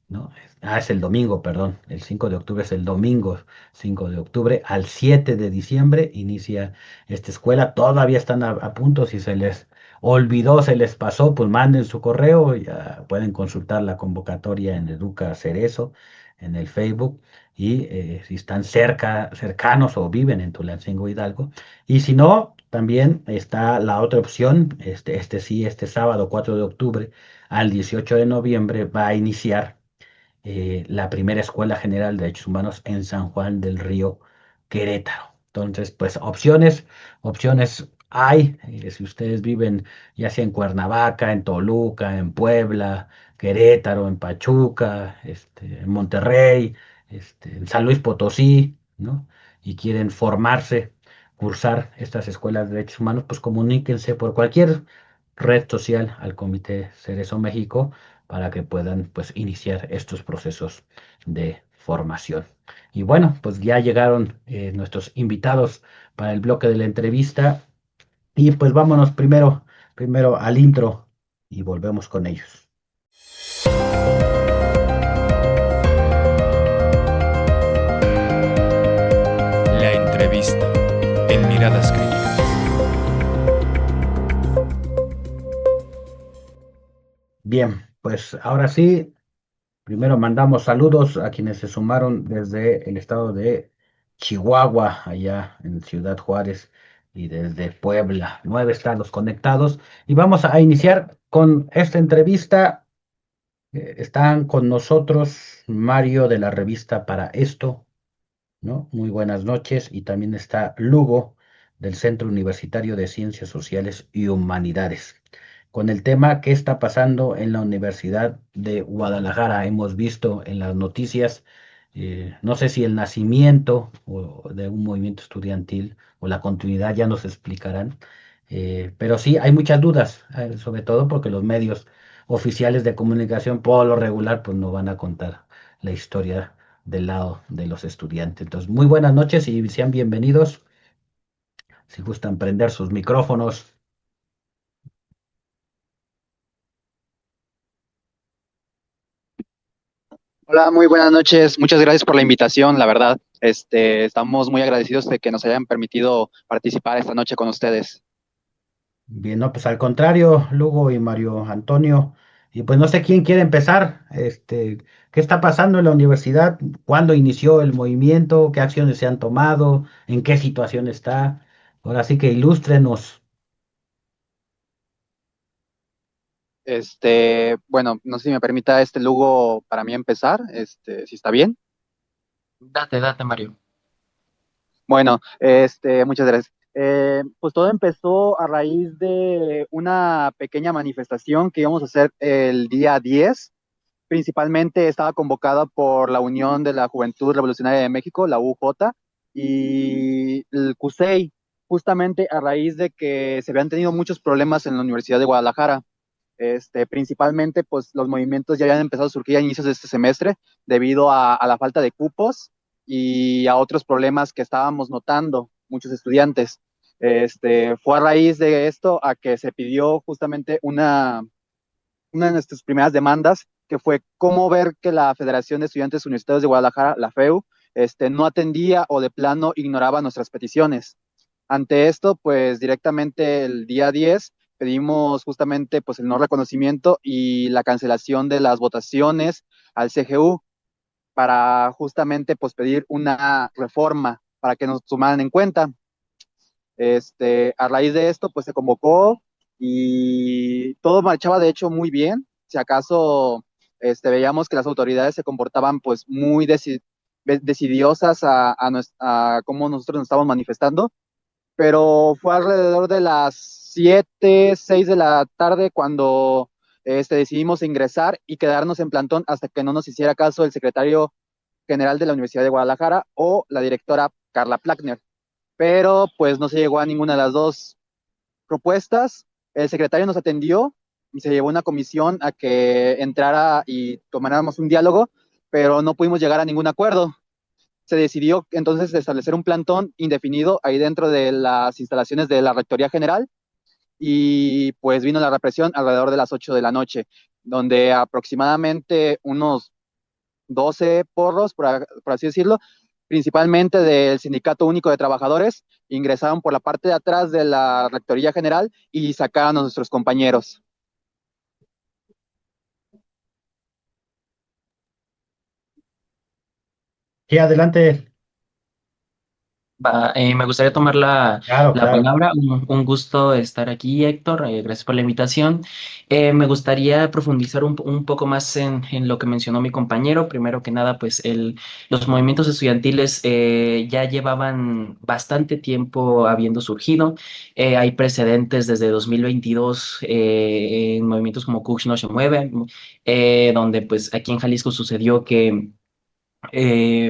¿No? Es el domingo, perdón, el 5 de octubre es el domingo 5 de octubre, al 7 de diciembre inicia esta escuela, todavía están a punto, si se les olvidó, se les pasó, pues manden su correo, ya pueden consultar la convocatoria en Educa Cerezo, en el Facebook, y si están cercanos o viven en Tulancingo Hidalgo, y si no, también está la otra opción, este sábado 4 de octubre al 18 de noviembre va a iniciar la primera Escuela General de Derechos Humanos en San Juan del Río, Querétaro. Entonces, pues opciones hay. Si ustedes viven ya sea en Cuernavaca, en Toluca, en Puebla, Querétaro, en Pachuca, en Monterrey, en San Luis Potosí, ¿no? Y quieren formarse, cursar estas escuelas de derechos humanos, pues comuníquense por cualquier red social al Comité Cerezo México para que puedan pues iniciar estos procesos de formación. Y bueno, pues ya llegaron nuestros invitados para el bloque de la entrevista y pues vámonos primero al intro y volvemos con ellos. La entrevista en Miradas Críticas. Bien, pues ahora sí, primero mandamos saludos a quienes se sumaron desde el estado de Chihuahua, allá en Ciudad Juárez, y desde Puebla, 9 estados conectados. Y vamos a iniciar con esta entrevista. Están con nosotros Mario de la revista Para Esto, ¿no? Muy buenas noches. Y también está Lugo del Centro Universitario de Ciencias Sociales y Humanidades. Con el tema ¿qué está pasando en la Universidad de Guadalajara? Hemos visto en las noticias, no sé si el nacimiento de un movimiento estudiantil o la continuidad ya nos explicarán, pero sí hay muchas dudas, sobre todo porque los medios oficiales de comunicación por lo regular pues no van a contar la historia del lado de los estudiantes. Entonces, muy buenas noches y sean bienvenidos. Si gustan prender sus micrófonos. Hola, muy buenas noches. Muchas gracias por la invitación, la verdad. Estamos muy agradecidos de que nos hayan permitido participar esta noche con ustedes. Bien, no, pues al contrario, Lugo y Mario Antonio, Y pues no sé quién quiere empezar. ¿Qué está pasando en la universidad? ¿Cuándo inició el movimiento? ¿Qué acciones se han tomado? ¿En qué situación está? Ahora sí que ilústrenos. Bueno, no sé si me permita Lugo para mí empezar, si está bien. Date, date, Mario. Bueno, muchas gracias. Pues todo empezó a raíz de una pequeña manifestación que íbamos a hacer el día 10. Principalmente estaba convocada por la Unión de la Juventud Revolucionaria de México, la UJ, y el CUSEI, justamente a raíz de que se habían tenido muchos problemas en la Universidad de Guadalajara. Principalmente, pues los movimientos ya habían empezado a surgir a inicios de este semestre debido a la falta de cupos y a otros problemas que estábamos notando muchos estudiantes. Fue a raíz de esto a que se pidió justamente una de nuestras primeras demandas, que fue cómo ver que la Federación de Estudiantes Universitarios de Guadalajara, la FEU, no atendía o de plano ignoraba nuestras peticiones. Ante esto, pues directamente el día 10 pedimos justamente pues el no reconocimiento y la cancelación de las votaciones al CGU para justamente pues pedir una reforma para que nos tomaran en cuenta. A raíz de esto, pues se convocó y todo marchaba de hecho muy bien. Si acaso veíamos que las autoridades se comportaban pues muy decidiosas a cómo nosotros nos estábamos manifestando, pero fue alrededor de las 7, 6 de la tarde cuando decidimos ingresar y quedarnos en plantón hasta que no nos hiciera caso el secretario general de la Universidad de Guadalajara o la directora Carla Plackner, pero pues no se llegó a ninguna de las dos propuestas. El secretario nos atendió y se llevó una comisión a que entrara y tomáramos un diálogo, pero no pudimos llegar a ningún acuerdo. Se decidió entonces establecer un plantón indefinido ahí dentro de las instalaciones de la Rectoría General y pues vino la represión alrededor de las 8 de la noche, donde aproximadamente unos 12 porros, por así decirlo, principalmente del Sindicato Único de Trabajadores, ingresaron por la parte de atrás de la Rectoría General y sacaron a nuestros compañeros. Sí, adelante. Me gustaría tomar Claro, la claro. palabra. Un gusto estar aquí, Héctor. Gracias por la invitación. Me gustaría profundizar un poco más en lo que mencionó mi compañero. Primero que nada, pues los movimientos estudiantiles ya llevaban bastante tiempo habiendo surgido. Hay precedentes desde 2022 en movimientos como Kux no se mueve, donde pues aquí en Jalisco sucedió que eh,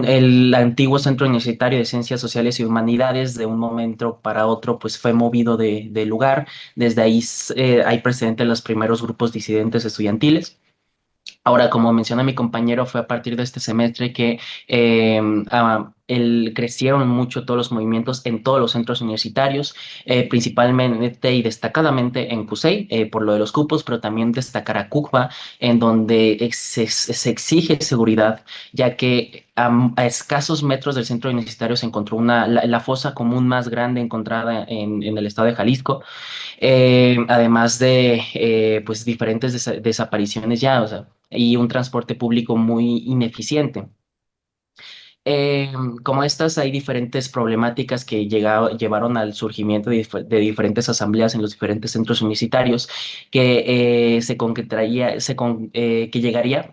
el antiguo Centro Universitario de Ciencias Sociales y Humanidades de un momento para otro pues fue movido de lugar. Desde ahí hay precedentes de los primeros grupos disidentes estudiantiles. Ahora, como menciona mi compañero, fue a partir de este semestre que crecieron mucho todos los movimientos en todos los centros universitarios, principalmente y destacadamente en CUSEI, por lo de los cupos, pero también destacar a CUCBA, en donde se exige seguridad, ya que a escasos metros del centro universitario se encontró la fosa común más grande encontrada en el estado de Jalisco, además de pues diferentes desapariciones ya, o sea, y un transporte público muy ineficiente. Eh, Como estas, hay diferentes problemáticas que llevaron al surgimiento de diferentes asambleas en los diferentes centros universitarios que que llegaría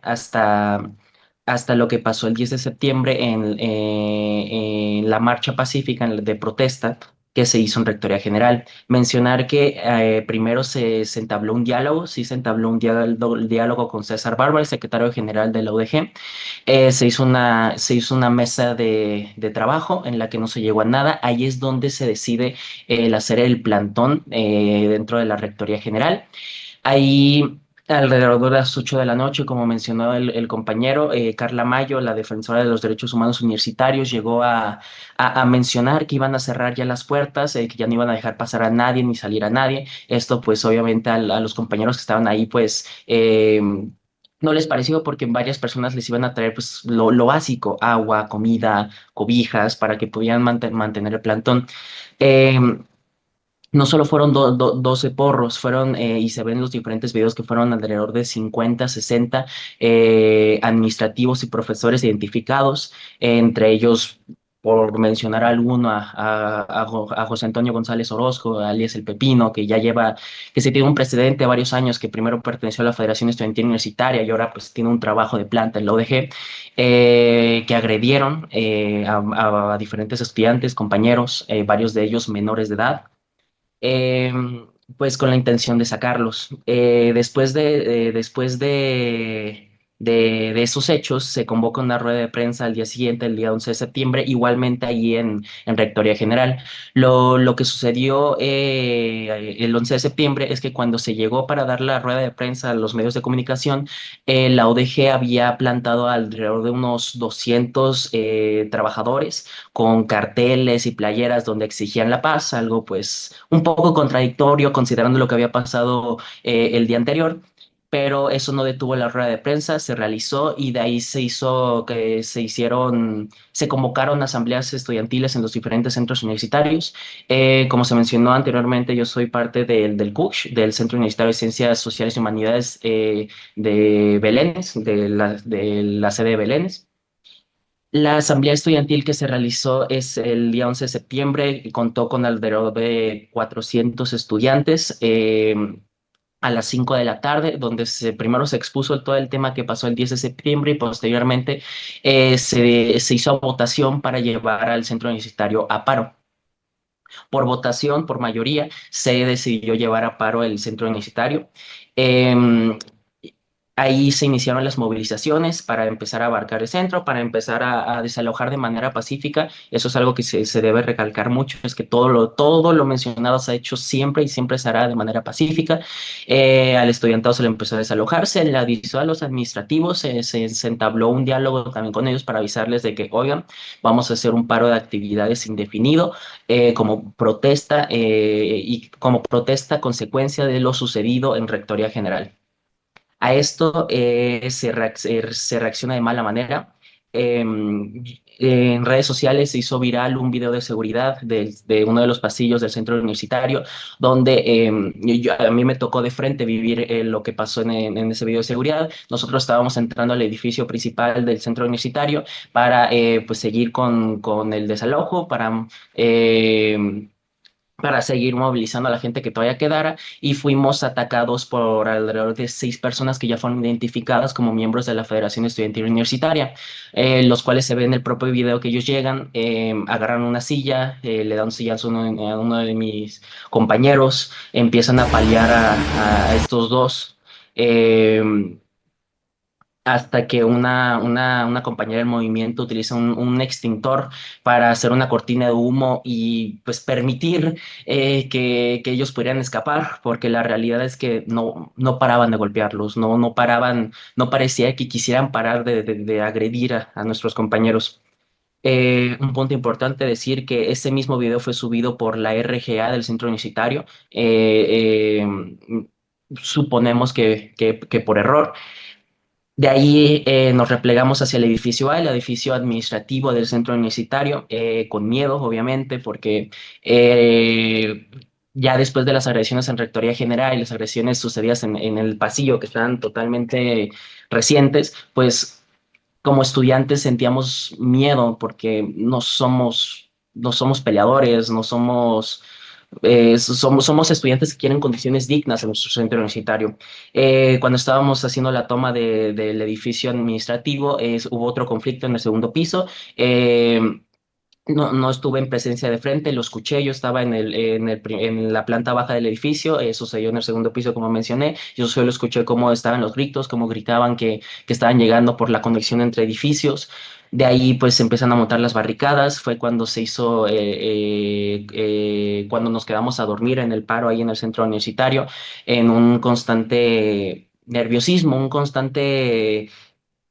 hasta lo que pasó el 10 de septiembre en la marcha pacífica de protesta que se hizo en Rectoría General. Mencionar que primero se entabló un diálogo, sí se entabló un diálogo con César Bárbara, el secretario general de la UDG. Se hizo una mesa de trabajo en la que no se llegó a nada. Ahí es donde se decide el hacer el plantón dentro de la Rectoría General. Ahí, alrededor de las 8 de la noche, como mencionó el compañero, Carla Mayo, la defensora de los derechos humanos universitarios, llegó a mencionar que iban a cerrar ya las puertas, que ya no iban a dejar pasar a nadie ni salir a nadie. Esto, pues, obviamente, a los compañeros que estaban ahí, pues, no les pareció porque varias personas les iban a traer, pues, lo básico: agua, comida, cobijas, para que pudieran mantener el plantón. Eh, no solo fueron 12 porros, fueron, y se ven en los diferentes videos que fueron alrededor de 50, 60 administrativos y profesores identificados, entre ellos, por mencionar alguno, a José Antonio González Orozco, alias El Pepino, que se tiene un precedente de varios años, que primero perteneció a la Federación Estudiantil Universitaria y ahora pues tiene un trabajo de planta en la ODG, que agredieron a diferentes estudiantes, compañeros, varios de ellos menores de edad, eh, pues con la intención de sacarlos. Después de esos hechos, se convoca una rueda de prensa al día siguiente, el día 11 de septiembre, igualmente allí en Rectoría General. Lo que sucedió el 11 de septiembre es que cuando se llegó para dar la rueda de prensa a los medios de comunicación, la ODG había plantado alrededor de unos 200 trabajadores con carteles y playeras donde exigían la paz, algo pues un poco contradictorio considerando lo que había pasado el día anterior. Pero eso no detuvo la rueda de prensa, se realizó y de ahí se convocaron asambleas estudiantiles en los diferentes centros universitarios. Como se mencionó anteriormente, yo soy parte del CUCH, del Centro Universitario de Ciencias Sociales y Humanidades de Belénes, de la sede de Belénes. La asamblea estudiantil que se realizó es el día 11 de septiembre y contó con alrededor de 400 estudiantes a las 5 de la tarde, donde primero se expuso todo el tema que pasó el 10 de septiembre y posteriormente se hizo votación para llevar al centro universitario a paro. Por votación, por mayoría, se decidió llevar a paro el centro universitario. Em, Ahí se iniciaron las movilizaciones para empezar a abarcar el centro, para empezar a desalojar de manera pacífica. Eso es algo que se debe recalcar mucho, es que todo lo mencionado se ha hecho siempre y siempre se hará de manera pacífica. Al estudiantado se le empezó a desalojar, se le avisó a los administrativos, se entabló un diálogo también con ellos para avisarles de que, oigan, vamos a hacer un paro de actividades indefinido como protesta consecuencia de lo sucedido en Rectoría General. A esto se reacciona de mala manera. En redes sociales se hizo viral un video de seguridad de uno de los pasillos del centro universitario, donde a mí me tocó de frente vivir lo que pasó en ese video de seguridad. Nosotros estábamos entrando al edificio principal del centro universitario para pues seguir con el desalojo, para seguir movilizando a la gente que todavía quedara, y fuimos atacados por alrededor de 6 personas que ya fueron identificadas como miembros de la Federación Estudiantil Universitaria, los cuales se ve en el propio video que ellos llegan, agarran una silla, le dan un sillazo a uno de mis compañeros, empiezan a paliar a estos dos. Hasta que una compañera del movimiento utiliza un extintor para hacer una cortina de humo y pues permitir que ellos pudieran escapar, porque la realidad es que no paraban de golpearlos, no paraban, no parecía que quisieran parar de agredir a nuestros compañeros. Un punto importante decir que ese mismo video fue subido por la RGA del centro universitario. Suponemos que por error. De ahí nos replegamos hacia el edificio A, el edificio administrativo del centro universitario, con miedo, obviamente, porque ya después de las agresiones en Rectoría General y las agresiones sucedidas en el pasillo, que están totalmente recientes, pues como estudiantes sentíamos miedo porque no somos peleadores, no somos estudiantes que quieren condiciones dignas en nuestro centro universitario. Cuando estábamos haciendo la toma del edificio administrativo, hubo otro conflicto en el segundo piso. No estuve en presencia de frente, lo escuché, yo estaba en la planta baja del edificio, sucedió en el segundo piso como mencioné, yo solo escuché cómo estaban los gritos, cómo gritaban que estaban llegando por la conexión entre edificios. De ahí pues se empiezan a montar las barricadas, fue cuando cuando nos quedamos a dormir en el paro ahí en el centro universitario, en un constante nerviosismo, un constante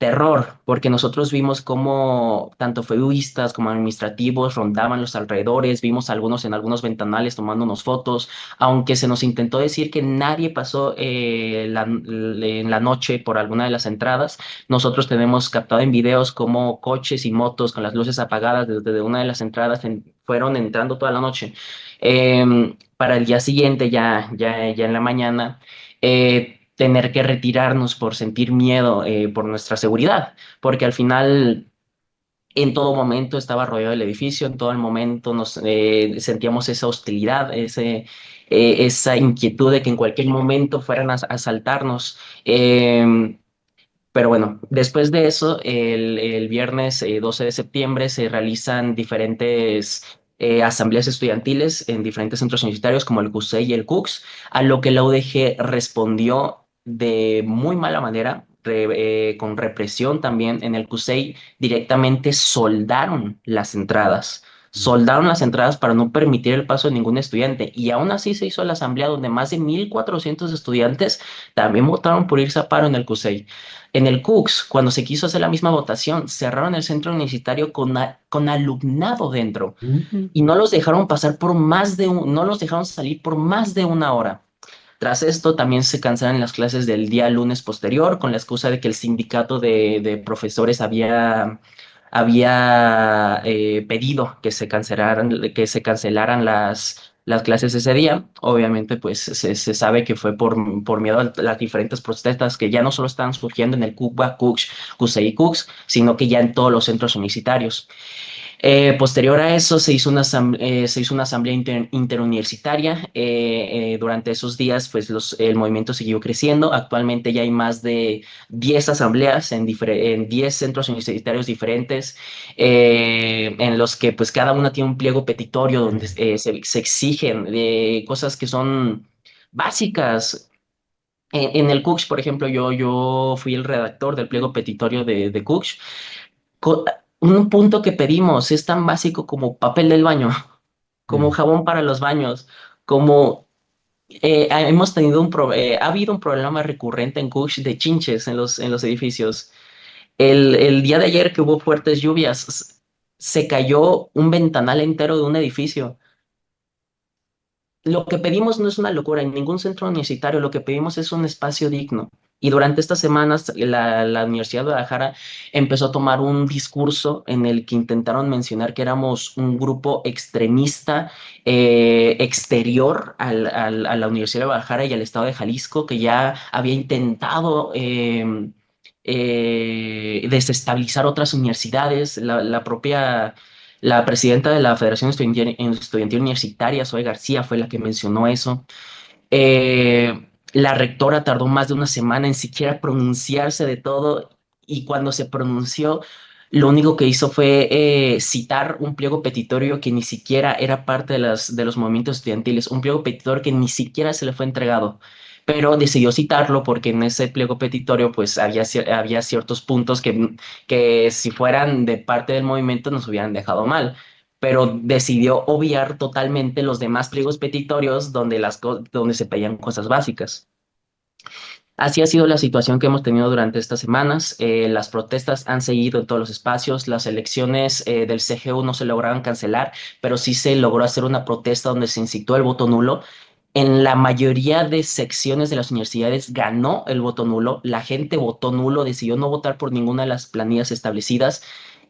terror, porque nosotros vimos cómo tanto feudistas como administrativos rondaban los alrededores, vimos algunos en algunos ventanales tomándonos fotos, aunque se nos intentó decir que nadie pasó en la noche por alguna de las entradas. Nosotros tenemos captado en videos cómo coches y motos con las luces apagadas desde una de las entradas fueron entrando toda la noche. Para el día siguiente, ya en la mañana, tener que retirarnos por sentir miedo por nuestra seguridad, porque al final en todo momento estaba rodeado el edificio, en todo el momento nos sentíamos esa hostilidad, esa inquietud de que en cualquier momento fueran a asaltarnos. Pero bueno, después de eso, el viernes 12 de septiembre se realizan diferentes asambleas estudiantiles en diferentes centros universitarios como el CUSEI y el CUCS, a lo que la UDG respondió de muy mala manera, con represión también. En el CUSEI directamente soldaron las entradas para no permitir el paso de ningún estudiante, y aún así se hizo la asamblea donde más de 1.400 estudiantes también votaron por irse a paro en el CUSEI. En el CUCS, cuando se quiso hacer la misma votación, cerraron el centro universitario con alumnado dentro Ujú. y no los dejaron pasar no los dejaron salir por más de una hora. Tras esto, también se cancelan las clases del día lunes posterior con la excusa de que el sindicato de profesores había pedido que se cancelaran las clases ese día. Obviamente, pues se sabe que fue por miedo a las diferentes protestas que ya no solo están surgiendo en el CUCBA, CUCS, CUSEI y CUCS, sino que ya en todos los centros universitarios. Posterior a eso se hizo una asamblea interuniversitaria. Durante esos días, pues el movimiento siguió creciendo. Actualmente ya hay más de 10 asambleas en 10 centros universitarios diferentes, en los que pues cada una tiene un pliego petitorio donde se exigen cosas que son básicas. En el CUCS, por ejemplo, yo fui el redactor del pliego petitorio de CUCS. Co- un punto que pedimos es tan básico como papel del baño, como Mm. jabón para los baños, como hemos tenido ha habido un problema recurrente en Kush de chinches en los edificios. El día de ayer que hubo fuertes lluvias, se cayó un ventanal entero de un edificio. Lo que pedimos no es una locura en ningún centro universitario, lo que pedimos es un espacio digno. Y durante estas semanas la Universidad de Guadalajara empezó a tomar un discurso en el que intentaron mencionar que éramos un grupo extremista exterior a la Universidad de Guadalajara y al estado de Jalisco, que ya había intentado desestabilizar otras universidades. La presidenta de la Federación Estudiantil Universitaria, Zoe García, fue la que mencionó eso. La rectora tardó más de una semana en siquiera pronunciarse de todo, y cuando se pronunció, lo único que hizo fue citar un pliego petitorio que ni siquiera era parte de los movimientos estudiantiles, un pliego petitorio que ni siquiera se le fue entregado. Pero decidió citarlo porque en ese pliego petitorio pues había ciertos puntos que si fueran de parte del movimiento nos hubieran dejado mal, pero decidió obviar totalmente los demás pliegos petitorios donde se pedían cosas básicas. Así ha sido la situación que hemos tenido durante estas semanas. Las protestas han seguido en todos los espacios. Las elecciones del CGU no se lograron cancelar, pero sí se logró hacer una protesta donde se incitó el voto nulo. En la mayoría de secciones de las universidades ganó el voto nulo. La gente votó nulo, decidió no votar por ninguna de las planillas establecidas.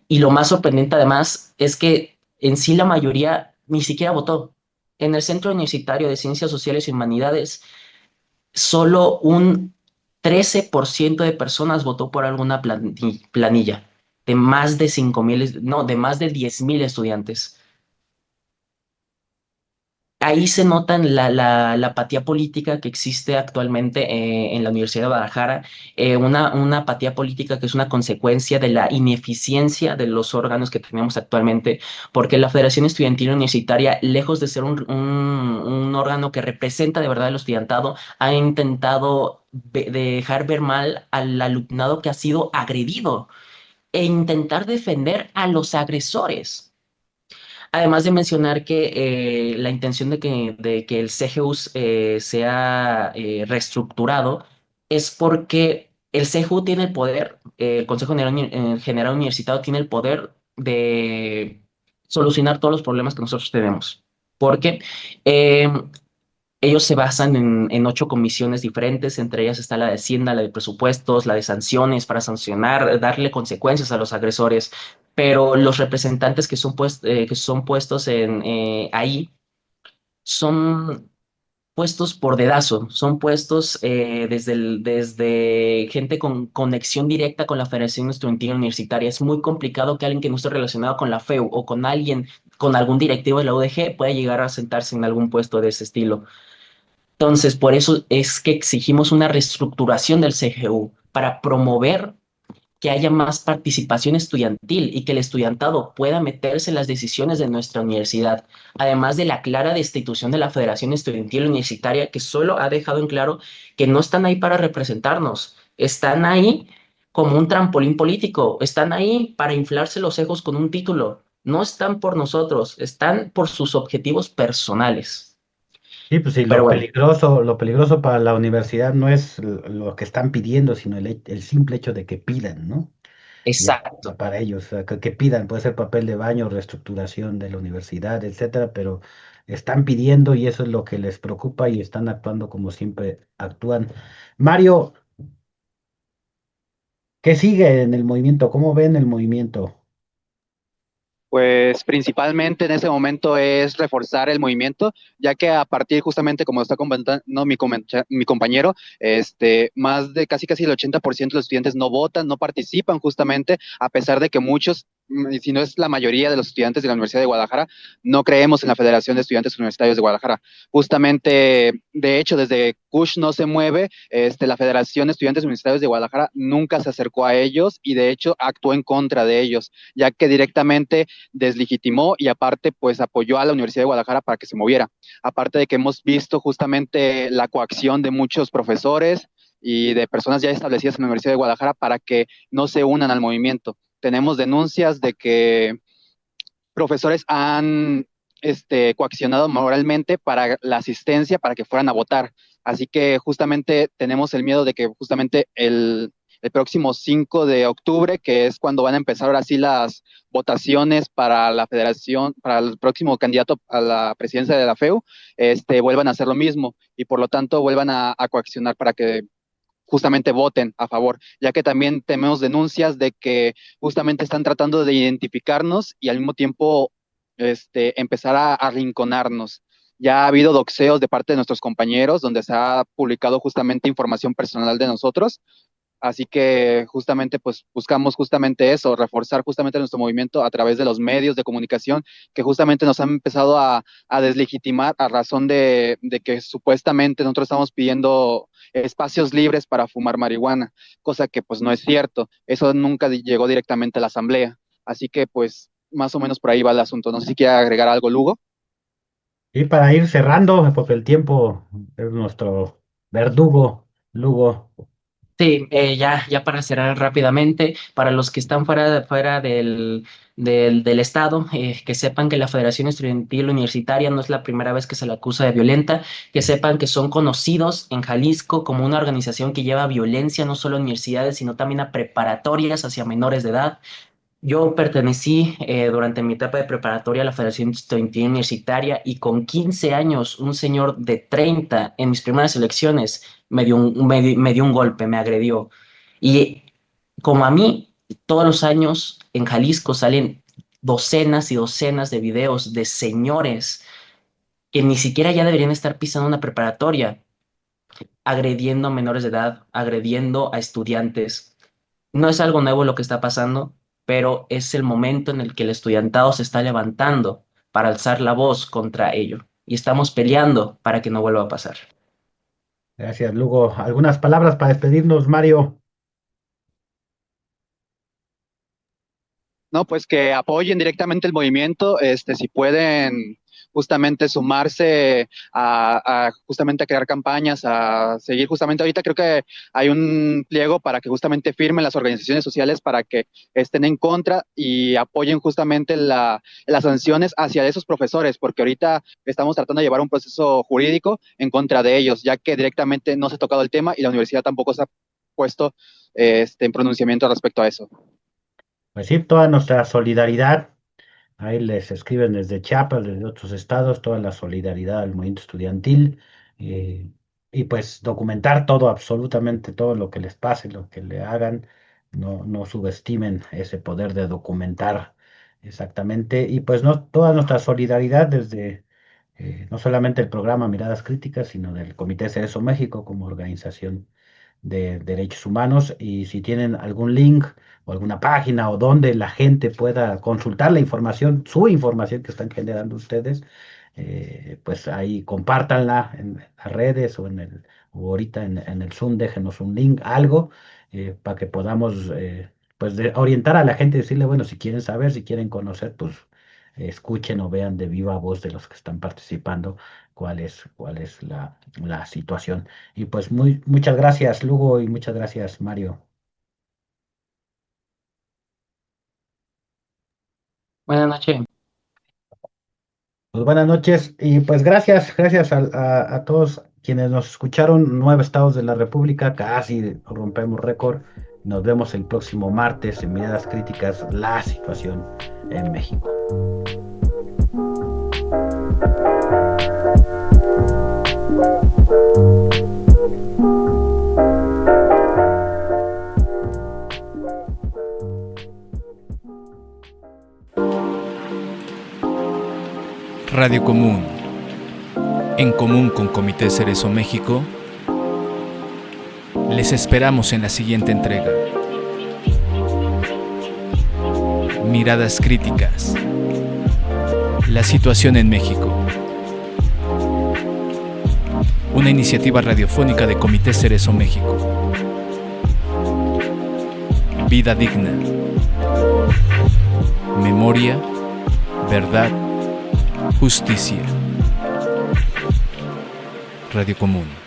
Y lo más sorprendente además es que en sí la mayoría ni siquiera votó. En el Centro Universitario de Ciencias Sociales y Humanidades, solo un 13% de personas votó por alguna planilla de más de 5.000, no, de más de 10.000 estudiantes. Ahí se nota la apatía política que existe actualmente en la Universidad de Guadalajara, una apatía política que es una consecuencia de la ineficiencia de los órganos que tenemos actualmente, porque la Federación Estudiantil Universitaria, lejos de ser un órgano que representa de verdad al estudiantado, ha intentado dejar ver mal al alumnado que ha sido agredido e intentar defender a los agresores. Además de mencionar que la intención de que el CGU sea reestructurado es porque el CEJU tiene el poder, el Consejo General Universitario tiene el poder de solucionar todos los problemas que nosotros tenemos. Porque eh, ellos se basan en 8 comisiones diferentes, entre ellas está la de Hacienda, la de presupuestos, la de sanciones para sancionar, darle consecuencias a los agresores, pero los representantes que son puestos ahí son puestos por dedazo, son puestos desde gente con conexión directa con la Federación Estudiantil Universitaria. Es muy complicado que alguien que no esté relacionado con la FEU o con alguien, con algún directivo de la UDG pueda llegar a sentarse en algún puesto de ese estilo. Entonces, por eso es que exigimos una reestructuración del CGU para promover que haya más participación estudiantil y que el estudiantado pueda meterse en las decisiones de nuestra universidad, además de la clara destitución de la Federación Estudiantil Universitaria, que solo ha dejado en claro que no están ahí para representarnos, están ahí como un trampolín político, están ahí para inflarse los ojos con un título, no están por nosotros, están por sus objetivos personales. Sí, pues sí, Pero bueno, lo peligroso para la universidad no es lo que están pidiendo, sino el simple hecho de que pidan, ¿no? Ya, exacto. para ellos, o sea, que pidan, puede ser papel de baño, reestructuración de la universidad, etcétera, pero están pidiendo y eso es lo que les preocupa y están actuando como siempre actúan. Mario, ¿qué sigue en el movimiento? ¿Cómo ven el movimiento? Pues principalmente en ese momento es reforzar el movimiento, ya que a partir justamente, como está comentando mi compañero, más de casi el 80% de los estudiantes no votan, no participan justamente, a pesar de que muchos, y si no es la mayoría de los estudiantes de la Universidad de Guadalajara, no creemos en la Federación de Estudiantes Universitarios de Guadalajara. Justamente, de hecho, desde CUSH no se mueve, la Federación de Estudiantes Universitarios de Guadalajara nunca se acercó a ellos y de hecho actuó en contra de ellos, ya que directamente deslegitimó y aparte pues apoyó a la Universidad de Guadalajara para que se moviera. Aparte de que hemos visto justamente la coacción de muchos profesores y de personas ya establecidas en la Universidad de Guadalajara para que no se unan al movimiento. Tenemos denuncias de que profesores han coaccionado moralmente para la asistencia, para que fueran a votar. Así que justamente tenemos el miedo de que justamente el próximo 5 de octubre, que es cuando van a empezar ahora sí las votaciones para la federación, para el próximo candidato a la presidencia de la FEU, vuelvan a hacer lo mismo y por lo tanto vuelvan a coaccionar para que justamente voten a favor, ya que también tenemos denuncias de que justamente están tratando de identificarnos y al mismo tiempo empezar a arrinconarnos. Ya ha habido doxeos de parte de nuestros compañeros donde se ha publicado justamente información personal de nosotros. Así que justamente pues buscamos justamente eso, reforzar justamente nuestro movimiento a través de los medios de comunicación que justamente nos han empezado a deslegitimar a razón de que supuestamente nosotros estamos pidiendo espacios libres para fumar marihuana, cosa que pues no es cierto. Eso nunca llegó directamente a la asamblea. Así que pues más o menos por ahí va el asunto. No sé si quiere agregar algo, Lugo. Y para ir cerrando, porque el tiempo es nuestro verdugo, Lugo. Sí, ya para cerrar rápidamente, para los que están fuera del estado, que sepan que la Federación Estudiantil Universitaria no es la primera vez que se le acusa de violenta, que sepan que son conocidos en Jalisco como una organización que lleva violencia no solo a universidades, sino también a preparatorias hacia menores de edad. Yo pertenecí durante mi etapa de preparatoria a la Federación Estudiantil Universitaria y con 15 años, un señor de 30 en mis primeras elecciones me dio un golpe, me agredió. Y como a mí, todos los años en Jalisco salen docenas y docenas de videos de señores que ni siquiera ya deberían estar pisando una preparatoria, agrediendo a menores de edad, agrediendo a estudiantes. No es algo nuevo lo que está pasando, pero es el momento en el que el estudiantado se está levantando para alzar la voz contra ello. Y estamos peleando para que no vuelva a pasar. Gracias, Lugo. ¿Algunas palabras para despedirnos, Mario? No, pues que apoyen directamente el movimiento, si pueden justamente sumarse a justamente a crear campañas, a seguir justamente ahorita creo que hay un pliego para que justamente firmen las organizaciones sociales para que estén en contra y apoyen justamente las sanciones hacia esos profesores, porque ahorita estamos tratando de llevar un proceso jurídico en contra de ellos, ya que directamente no se ha tocado el tema y la universidad tampoco se ha puesto en pronunciamiento respecto a eso. Pues sí, toda nuestra solidaridad. Ahí les escriben desde Chiapas, desde otros estados, toda la solidaridad al movimiento estudiantil, eh, y pues documentar todo, absolutamente todo lo que les pase, lo que le hagan. No subestimen ese poder de documentar exactamente. Y pues no, toda nuestra solidaridad desde no solamente el programa Miradas Críticas, sino del Comité Cerezo México como organización de derechos humanos. Y si tienen algún link o alguna página o donde la gente pueda consultar la información, su información que están generando ustedes, pues ahí compártanla en las redes o ahorita en el Zoom, déjenos un link, algo, para que podamos pues orientar a la gente, decirle, bueno, si quieren saber, si quieren conocer, pues escuchen o vean de viva voz de los que están participando cuál es la situación. Y pues muchas gracias, Lugo, y muchas gracias, Mario. Buenas noches. Pues buenas noches y pues gracias a todos quienes nos escucharon. 9 estados de la República, casi rompemos récord. Nos vemos el próximo martes en Miradas Críticas, la situación en México. Radio Común, en común con Comité Cerezo México, les esperamos en la siguiente entrega. Miradas Críticas, la situación en México. Una iniciativa radiofónica de Comité Cerezo México. Vida digna. Memoria, verdad, justicia. Radio Común.